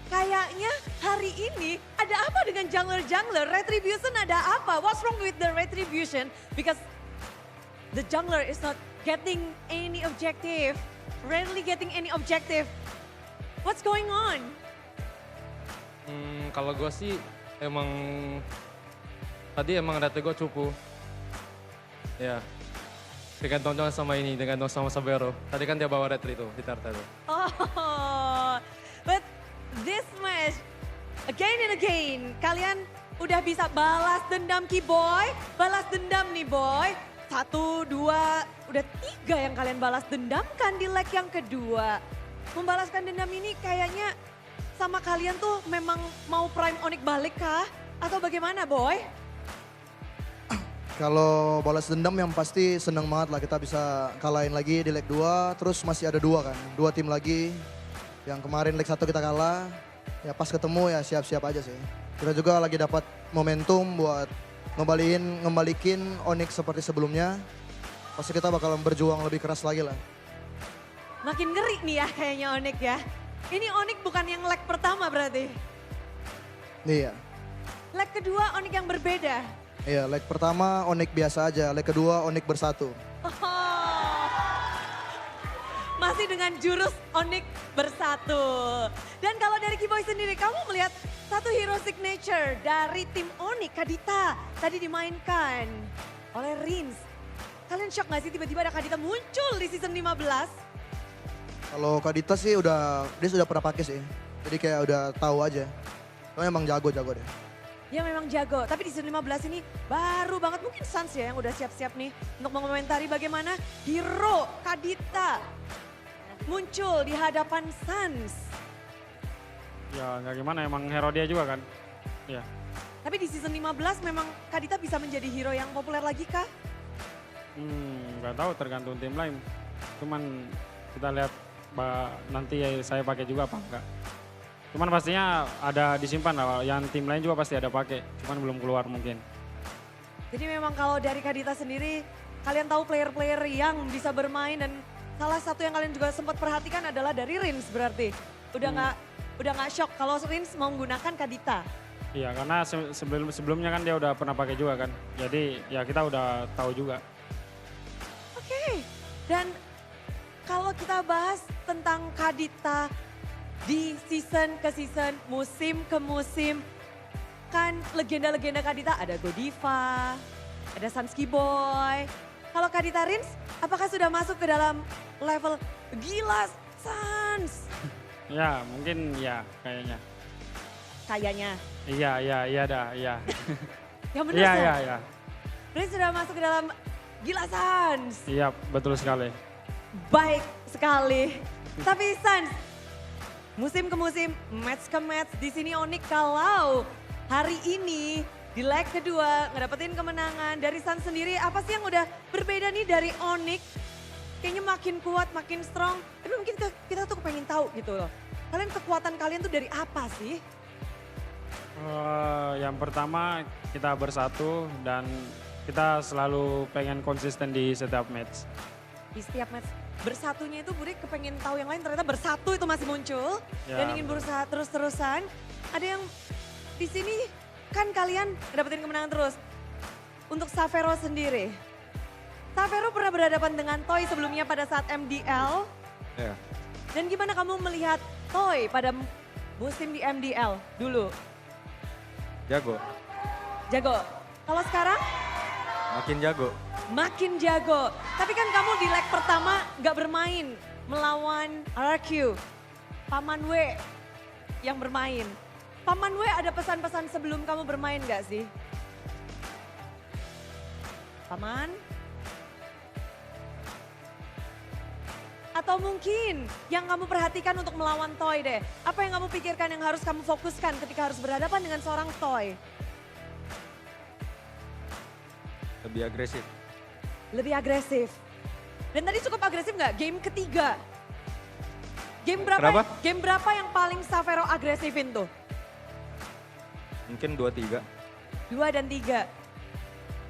[SPEAKER 4] kayaknya hari ini ada apa dengan jungler-jungler? Retribution ada apa? What's wrong with the Retribution? Because the jungler is not getting any objective. Rarely getting any objective. What's going on?
[SPEAKER 6] Kalau gue sih emang tadi emang rate gue cukup. Ya, tergantung sama ini, tergantung sama Sabero. Tadi kan dia bawa retri itu di Tarta itu.
[SPEAKER 4] Oh, but this match, again and again, kalian udah bisa balas dendam Kiboy, balas dendam nih boy. 1, 2, udah 3 yang kalian balas dendamkan di leg yang kedua. Membalaskan dendam ini kayaknya sama kalian tuh memang mau Prime Onyx balik kah? Atau bagaimana boy?
[SPEAKER 7] Kalau balas dendam yang pasti seneng banget lah kita bisa kalahin lagi di leg 2. Terus masih ada 2 kan, 2 tim lagi. Yang kemarin leg 1 kita kalah, ya pas ketemu ya siap-siap aja sih. Kita juga lagi dapat momentum buat ngembalikin Onyx seperti sebelumnya. Pasti kita bakal berjuang lebih keras lagi lah.
[SPEAKER 4] Makin ngeri nih ya kayaknya Onyx ya. Ini Onyx bukan yang leg pertama berarti.
[SPEAKER 7] Iya.
[SPEAKER 4] Leg kedua Onyx yang berbeda.
[SPEAKER 7] Iya, leg pertama Onyx biasa aja, leg kedua Onyx bersatu.
[SPEAKER 4] Oh. Masih dengan jurus Onyx bersatu. Dan kalau dari Kiboy sendiri, kamu melihat satu hero signature dari tim Onyx, Kadita, tadi dimainkan oleh Rins. Kalian shock gak sih tiba-tiba ada Kadita muncul di season 15?
[SPEAKER 7] Kalau Kadita sih dia sudah pernah pakai sih. Jadi kayak udah tahu aja. Soalnya emang jago deh.
[SPEAKER 4] Dia memang jago, tapi di season 15 ini baru banget. Mungkin Sans ya yang udah siap-siap nih untuk mengomentari bagaimana hero Kadita muncul di hadapan Sans.
[SPEAKER 8] Ya nggak gimana, emang hero dia juga kan. Ya.
[SPEAKER 4] Tapi di season 15 memang Kadita bisa menjadi hero yang populer lagi kah?
[SPEAKER 8] Nggak tahu, tergantung tim lain. Cuman kita lihat nanti ya saya pakai juga apa enggak. Cuman pastinya ada disimpan lah, yang tim lain juga pasti ada pakai. Cuman belum keluar mungkin.
[SPEAKER 4] Jadi memang kalau dari Kadita sendiri, kalian tahu player-player yang bisa bermain dan salah satu yang kalian juga sempat perhatikan adalah dari Rins berarti. Udah nggak shock kalau Rins mau menggunakan Kadita.
[SPEAKER 8] Iya, karena sebelumnya kan dia udah pernah pakai juga kan. Jadi ya kita udah tahu juga.
[SPEAKER 4] Oke, dan kalau kita bahas tentang Kadita di season ke season, musim ke musim, kan legenda-legenda Kadita ada Godiva, ada Sanski Boy. Kalau Kadita Rins, apakah sudah masuk ke dalam level gila Sans?
[SPEAKER 8] Ya mungkin ya kayaknya.
[SPEAKER 4] Kayaknya.
[SPEAKER 8] Iya dah, iya.
[SPEAKER 4] Yang benar Sans?
[SPEAKER 8] Iya.
[SPEAKER 4] Rins sudah masuk ke dalam gila Sans.
[SPEAKER 8] Iya, betul sekali.
[SPEAKER 4] Baik sekali. Tapi Sans, musim ke musim, match ke match, di sini Onyx kalau hari ini di leg kedua ngedapetin kemenangan dari Sans sendiri, apa sih yang udah berbeda nih dari Onyx? Kayaknya makin kuat, makin strong, tapi mungkin kita tuh pengen tahu gitu loh. Kekuatan kalian tuh dari apa sih?
[SPEAKER 8] Yang pertama kita bersatu dan kita selalu pengen konsisten di setiap match.
[SPEAKER 4] Di setiap match bersatunya itu Burik kepengen tahu yang lain, ternyata bersatu itu masih muncul
[SPEAKER 8] Ya,
[SPEAKER 4] dan ingin berusaha terus-terusan. Ada yang di sini kan kalian dapetin kemenangan terus. Untuk Savero sendiri, Savero pernah berhadapan dengan Toy sebelumnya pada saat MDL.
[SPEAKER 6] Ya.
[SPEAKER 4] Dan gimana kamu melihat Toy pada musim di MDL dulu?
[SPEAKER 6] Jago,
[SPEAKER 4] Jago. Kalau sekarang?
[SPEAKER 6] makin jago.
[SPEAKER 4] Makin jago. Tapi kan kamu di leg pertama gak bermain melawan RQ. Paman W yang bermain. Paman W ada pesan-pesan sebelum kamu bermain gak sih? Paman? Atau mungkin yang kamu perhatikan untuk melawan Toy deh. Apa yang kamu pikirkan yang harus kamu fokuskan ketika harus berhadapan dengan seorang Toy?
[SPEAKER 6] Lebih agresif.
[SPEAKER 4] Lebih agresif. Dan tadi cukup agresif nggak? Game ketiga.
[SPEAKER 9] Kenapa?
[SPEAKER 4] Game berapa yang paling Xavero agresifin tuh?
[SPEAKER 9] Mungkin 2-3.
[SPEAKER 4] 2 dan 3.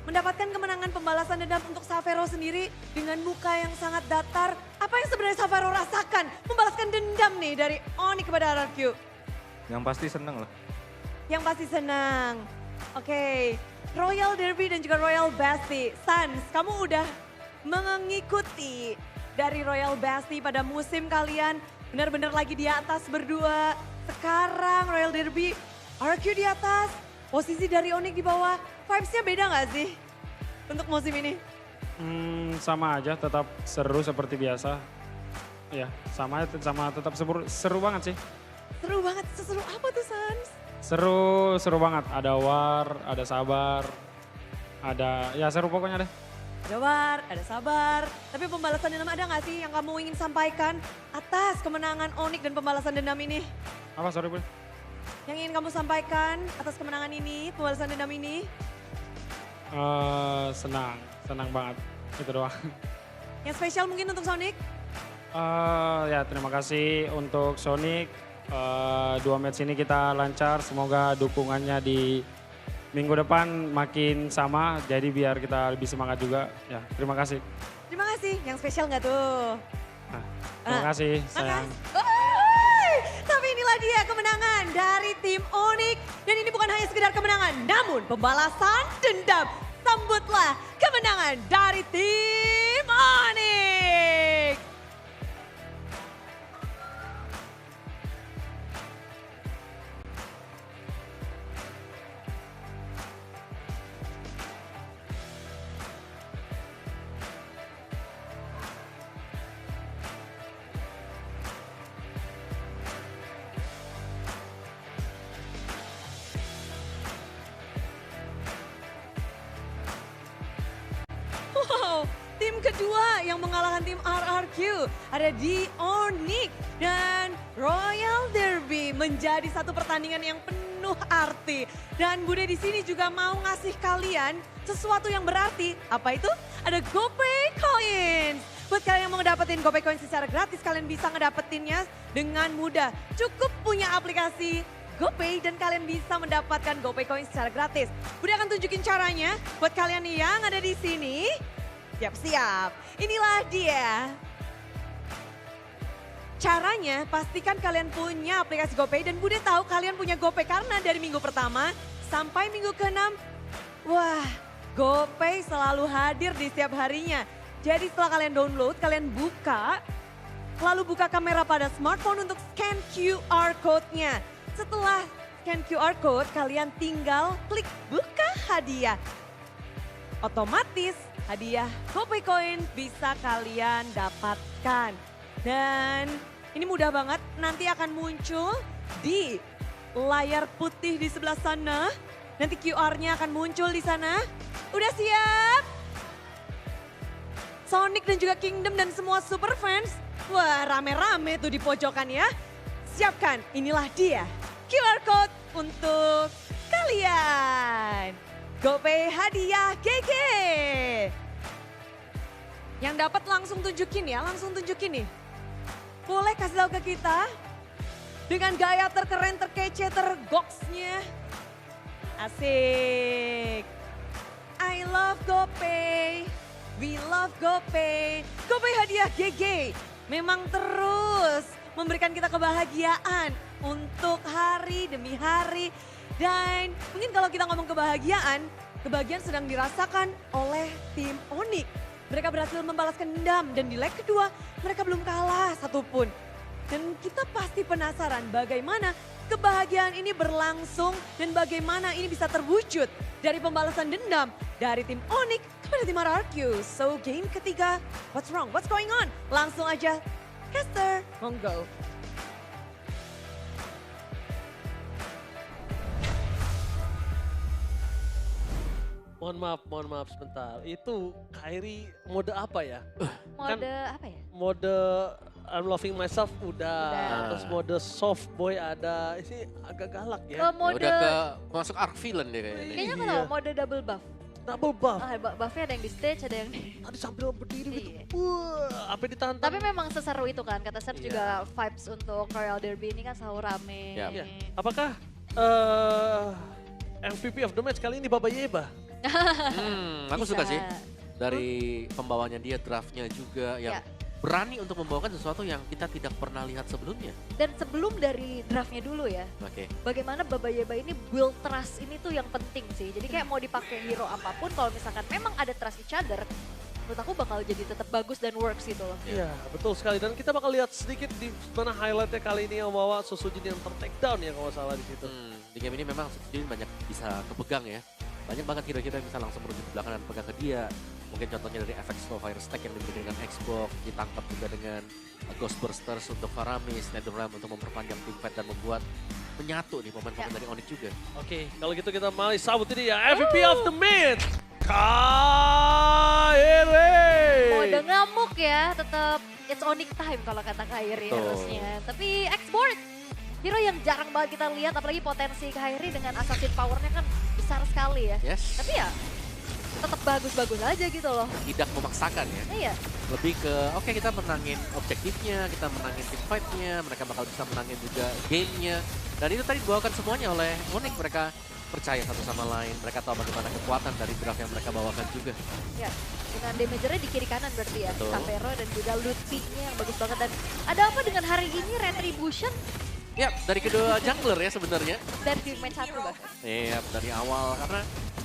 [SPEAKER 4] Mendapatkan kemenangan pembalasan dendam untuk Xavero sendiri dengan muka yang sangat datar. Apa yang sebenarnya Xavero rasakan membalaskan dendam nih dari Onyx kepada RRQ?
[SPEAKER 9] Yang pasti seneng lah.
[SPEAKER 4] Yang pasti senang. Oke, Royal Derby dan juga Royal Basti. Sans, kamu udah mengikuti dari Royal Basti pada musim kalian benar-benar lagi di atas berdua. Sekarang Royal Derby, RRQ di atas, posisi dari Onyx di bawah. Vibes-nya beda gak sih untuk musim ini?
[SPEAKER 8] Sama aja, tetap seru seperti biasa. Ya, sama tetap seru banget sih.
[SPEAKER 4] Seru banget, seseru apa tuh Sans?
[SPEAKER 8] Seru banget. Ada war, ada sabar, ada ya seru pokoknya deh.
[SPEAKER 4] Ada war, ada sabar. Tapi pembalasan dendam ada gak sih yang kamu ingin sampaikan atas kemenangan Onyx dan pembalasan dendam ini?
[SPEAKER 8] Apa sorry Bun?
[SPEAKER 4] Yang ingin kamu sampaikan atas kemenangan ini, pembalasan dendam ini?
[SPEAKER 8] Senang banget. Itu doang.
[SPEAKER 4] Yang spesial mungkin untuk Sonic?
[SPEAKER 8] Ya terima kasih untuk Sonic. 2 match ini kita lancar, semoga dukungannya di minggu depan makin sama, jadi biar kita lebih semangat juga. Ya, terima kasih.
[SPEAKER 4] Terima kasih, yang spesial nggak tuh?
[SPEAKER 8] Terima kasih, sayang.
[SPEAKER 4] Tapi inilah dia kemenangan dari tim Onyx. Dan ini bukan hanya sekedar kemenangan, namun pembalasan dendam. Sambutlah kemenangan dari tim Onyx. Wow, tim kedua yang mengalahkan tim RRQ ada di Onyx dan Royal Derby menjadi satu pertandingan yang penuh arti. Dan Bude di sini juga mau ngasih kalian sesuatu yang berarti. Apa itu? Ada GoPay Coins. Buat kalian yang mau ngedapetin GoPay Coins secara gratis, kalian bisa ngedapetinnya dengan mudah. Cukup punya aplikasi GoPay dan kalian bisa mendapatkan GoPay Coins secara gratis. Bude akan tunjukin caranya buat kalian yang ada di sini. Siap-siap, inilah dia. Caranya pastikan kalian punya aplikasi GoPay dan Bude tahu kalian punya GoPay karena dari minggu pertama sampai minggu ke-6, wah GoPay selalu hadir di setiap harinya. Jadi setelah kalian download, kalian buka, lalu buka kamera pada smartphone untuk scan QR code-nya. Setelah scan QR code, kalian tinggal klik buka hadiah. Otomatis hadiah GoPay Coin bisa kalian dapatkan. Dan ini mudah banget, nanti akan muncul di layar putih di sebelah sana. Nanti QR-nya akan muncul di sana. Udah siap? Sonic dan juga Kingdom dan semua super fans. Wah, rame-rame tuh di pojokan ya. Siapkan, inilah dia QR code untuk kalian. GoPay hadiah GG. Yang dapat langsung tunjukin ya, langsung tunjukin nih. Boleh kasih tahu ke kita dengan gaya terkeren, terkece, tergoksnya. Asik. I love GoPay. We love GoPay. GoPay hadiah GG. Memang terus memberikan kita kebahagiaan untuk hari demi hari. Dan mungkin kalau kita ngomong kebahagiaan sedang dirasakan oleh tim Onyx. Mereka berhasil membalaskan dendam dan di leg kedua mereka belum kalah satupun. Dan kita pasti penasaran bagaimana kebahagiaan ini berlangsung dan bagaimana ini bisa terwujud dari pembalasan dendam dari tim Onyx kepada tim RRQ. So game ketiga, what's wrong, what's going on? Langsung aja, caster, monggo.
[SPEAKER 3] Mohon maaf sebentar. Itu Kairi mode apa ya?
[SPEAKER 2] Mode apa ya?
[SPEAKER 3] Mode I'm loving myself udah. Terus mode soft boy ada. Ini agak galak ya.
[SPEAKER 2] Mode,
[SPEAKER 1] udah ke masuk arc villain deh kayaknya.
[SPEAKER 2] kayaknya kalau mode double buff.
[SPEAKER 3] double buff.
[SPEAKER 2] Buffnya ada yang di stage, ada yang di...
[SPEAKER 3] Tadi sambil berdiri
[SPEAKER 2] Iya.
[SPEAKER 3] gitu, wah, apa ditantang.
[SPEAKER 2] Tapi memang seseru itu kan, kata Sep
[SPEAKER 3] Iya.
[SPEAKER 2] juga vibes untuk Royal Derby ini kan selalu rame.
[SPEAKER 1] Ya.
[SPEAKER 3] Iya. Apakah MVP of the match kali ini Baba Yeba?
[SPEAKER 1] Aku suka
[SPEAKER 2] Bisa.
[SPEAKER 1] sih. Dari pembawanya dia, draftnya juga yang
[SPEAKER 2] Ya.
[SPEAKER 1] berani untuk membawakan sesuatu yang kita tidak pernah lihat sebelumnya.
[SPEAKER 2] Dan sebelum dari draftnya dulu ya,
[SPEAKER 1] Oke.
[SPEAKER 2] bagaimana Baba Yeba ini build trust ini tuh yang penting sih. Jadi kayak mau dipakai hero apapun, kalau misalkan memang ada trust each other, menurut aku bakal jadi tetap bagus dan works gitu loh.
[SPEAKER 3] Iya, betul sekali. Dan kita bakal lihat sedikit di mana highlightnya kali ini yang bawa Susujin yang ter-take down ya kalau nggak salah di situ.
[SPEAKER 1] Di game ini memang Susujin banyak bisa kepegang ya. Banyak banget hero-hero yang bisa langsung menuju ke belakang dan pegang ke dia. Mungkin contohnya dari FX Slow Fire Stack yang dimiliki dengan Xbox, ditangkap juga dengan Ghost Bursters untuk Faramis, Netherrealm untuk memperpanjang team fight dan membuat menyatu nih pemain-pemain dari Onyx juga.
[SPEAKER 3] Oke, kalau gitu kita mari sambut ini ya MVP of the match, Kairi.
[SPEAKER 2] Mode ngamuk ya, tetap it's Onyx time kalau kata Kairi
[SPEAKER 1] Betul.
[SPEAKER 2] harusnya. Tapi Export, hero yang jarang banget kita lihat, apalagi potensi Kairi dengan assassin powernya kan besar sekali ya.
[SPEAKER 1] Yes.
[SPEAKER 2] Tapi ya tetap bagus-bagus aja gitu loh.
[SPEAKER 1] Tidak memaksakan ya.
[SPEAKER 2] Iya,
[SPEAKER 1] Lebih ke oke, kita menangin objektifnya, kita menangin team fight-nya, mereka bakal bisa menangin juga game-nya. Dan itu tadi dibawakan semuanya oleh Onyx. Mereka percaya satu sama lain, mereka tahu bagaimana kekuatan dari draft yang mereka bawakan juga.
[SPEAKER 2] ya. Dengan damager-nya di kiri kanan berarti ya.
[SPEAKER 1] Betul.
[SPEAKER 2] Campero dan juga Lutfi-nya yang bagus banget. Dan ada apa dengan hari ini Retribution
[SPEAKER 1] Ya, dari kedua jungler ya sebenarnya.
[SPEAKER 2] dan di match 1 bahkan.
[SPEAKER 1] Iya, dari awal karena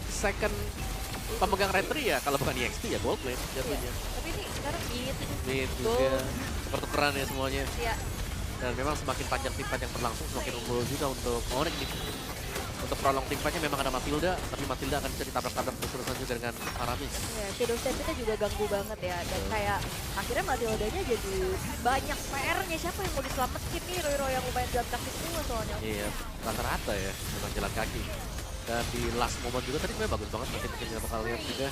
[SPEAKER 1] second pemegang retri ya, kalau bukan EXP ya gold lane
[SPEAKER 2] Iya.
[SPEAKER 1] jatuhnya.
[SPEAKER 2] Tapi ini sekarang
[SPEAKER 1] Mid juga,
[SPEAKER 2] Gold.
[SPEAKER 1] pertukaran ya semuanya.
[SPEAKER 2] Ya.
[SPEAKER 1] Dan memang semakin panjang tim fight yang berlangsung, semakin unggul juga untuk Onyx nih. Untuk prolong tim fight-nya memang ada Matilda, tapi Matilda akan bisa ditabrak-tabrak terus-terusan juga dengan Aramis.
[SPEAKER 2] Ya, Shadow Step kita juga ganggu banget ya. Dan kayak akhirnya Matildanya jadi banyak PR-nya. Siapa yang mau diselamatin nih hero-hero yang lumayan jalan kaki semua soalnya.
[SPEAKER 1] Iya, rata-rata ya, memang jalan kaki. Dan di last moment juga tadi sebenarnya bagus banget mungkin kita bakal lihat juga.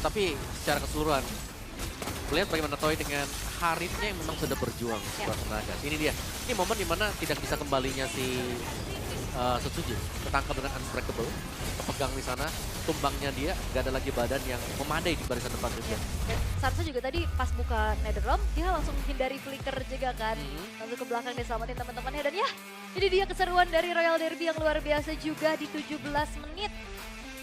[SPEAKER 1] Tapi secara keseluruhan, lihat bagaimana Toy dengan Haritnya yang memang sudah berjuang sekuat tenaga. Ini dia, ini momen dimana tidak bisa kembalinya si Susujin. Ketangkap dengan Unbreakable, kepegang di sana, tumbangnya dia, gak ada lagi badan yang memadai di barisan depan juga.
[SPEAKER 2] Dan Sansa juga tadi pas buka Netherrealm, dia langsung hindari flicker juga kan. Langsung ke belakang dia selamatin teman-temannya. Dan ya, ini dia keseruan dari Royal Derby yang luar biasa juga di 17 menit.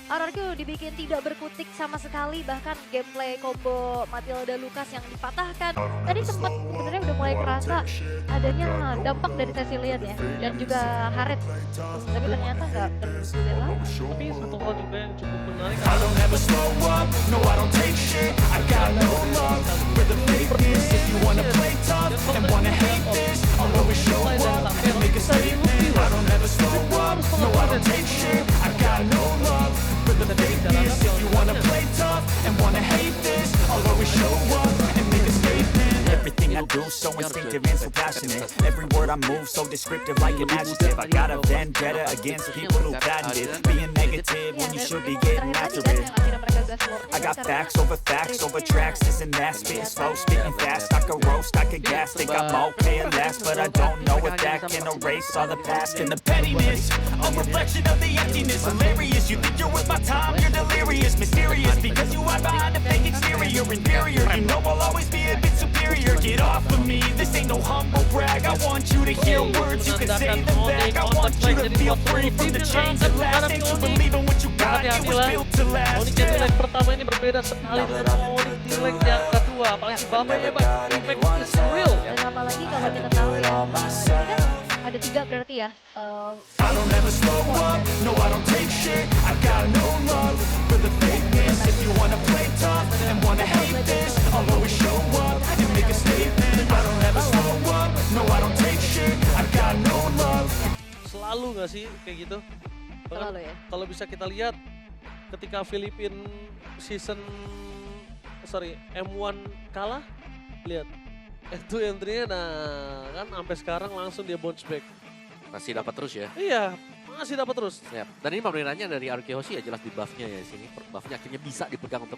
[SPEAKER 2] RRQ dibikin tidak berkutik sama sekali, bahkan gameplay combo Matilda Lucas yang dipatahkan. Tadi sempat sebenarnya udah mulai kerasa adanya dampak dari Cecilian ya, dan juga Harit. Tapi ternyata nggak terjadi lama.
[SPEAKER 3] Tapi satu hal juga yang cukup menarik.
[SPEAKER 10] I don't ever slow up, no I don't take shit. I got no love for the fakeness. If you wanna play tough and wanna hate this, I'll always show up and make a statement. I don't ever slow up, no I don't take shit. I got no love for the fakeness. If you wanna play tough and wanna hate this, I'll always show up and make a statement. Everything I do so instinctive and so passionate. Every word I move so descriptive like an adjective. I got a vendetta against people who patented being negative when you should be getting after it. I got facts over tracks, this and that, spitting slow, spitting fast. I could roast, I could gas, think I'm okay at last, but I don't know if that can erase all the past and the pettiness. A reflection of the emptiness, hilarious. You think you're with my time, you're delirious, mysterious, because you hide behind a fake exterior, inferior. You know I'll always be a bit superior. Get off of me, this ain't no humble brag. I want you to hear words, you can say them back. I want you to feel free from the chains that last. Ain't you believe in what you got, it was built to last.
[SPEAKER 3] Onyx yang di leg pertama ini berbeda sekali dengan Onyx di leg yang kedua. Apalagi Baba Yeba, impact is real.
[SPEAKER 2] Dan apalagi kalau kita tahu ya, ini kan ada 3 berarti ya.
[SPEAKER 10] I don't ever slow up, no I don't take shit. I got no love for the fakeness. If you wanna play tough and wanna hate this, I'll always show up and make a statement. I don't ever slow up, no I don't take shit. I got no love.
[SPEAKER 3] Selalu nggak sih kayak gitu? Bahkan
[SPEAKER 2] Selalu ya.
[SPEAKER 3] kalau bisa kita lihat ketika Filipin season M1 kalah, lihat itu entry-nya, nah kan sampai sekarang langsung dia bounce back.
[SPEAKER 1] Masih dapat terus ya.
[SPEAKER 3] Iya, masih dapat terus.
[SPEAKER 1] Ya. Dan ini pemberiannya dari RK Hoshi ya jelas di buff-nya ya. Sini buff-nya akhirnya bisa dipegang untuk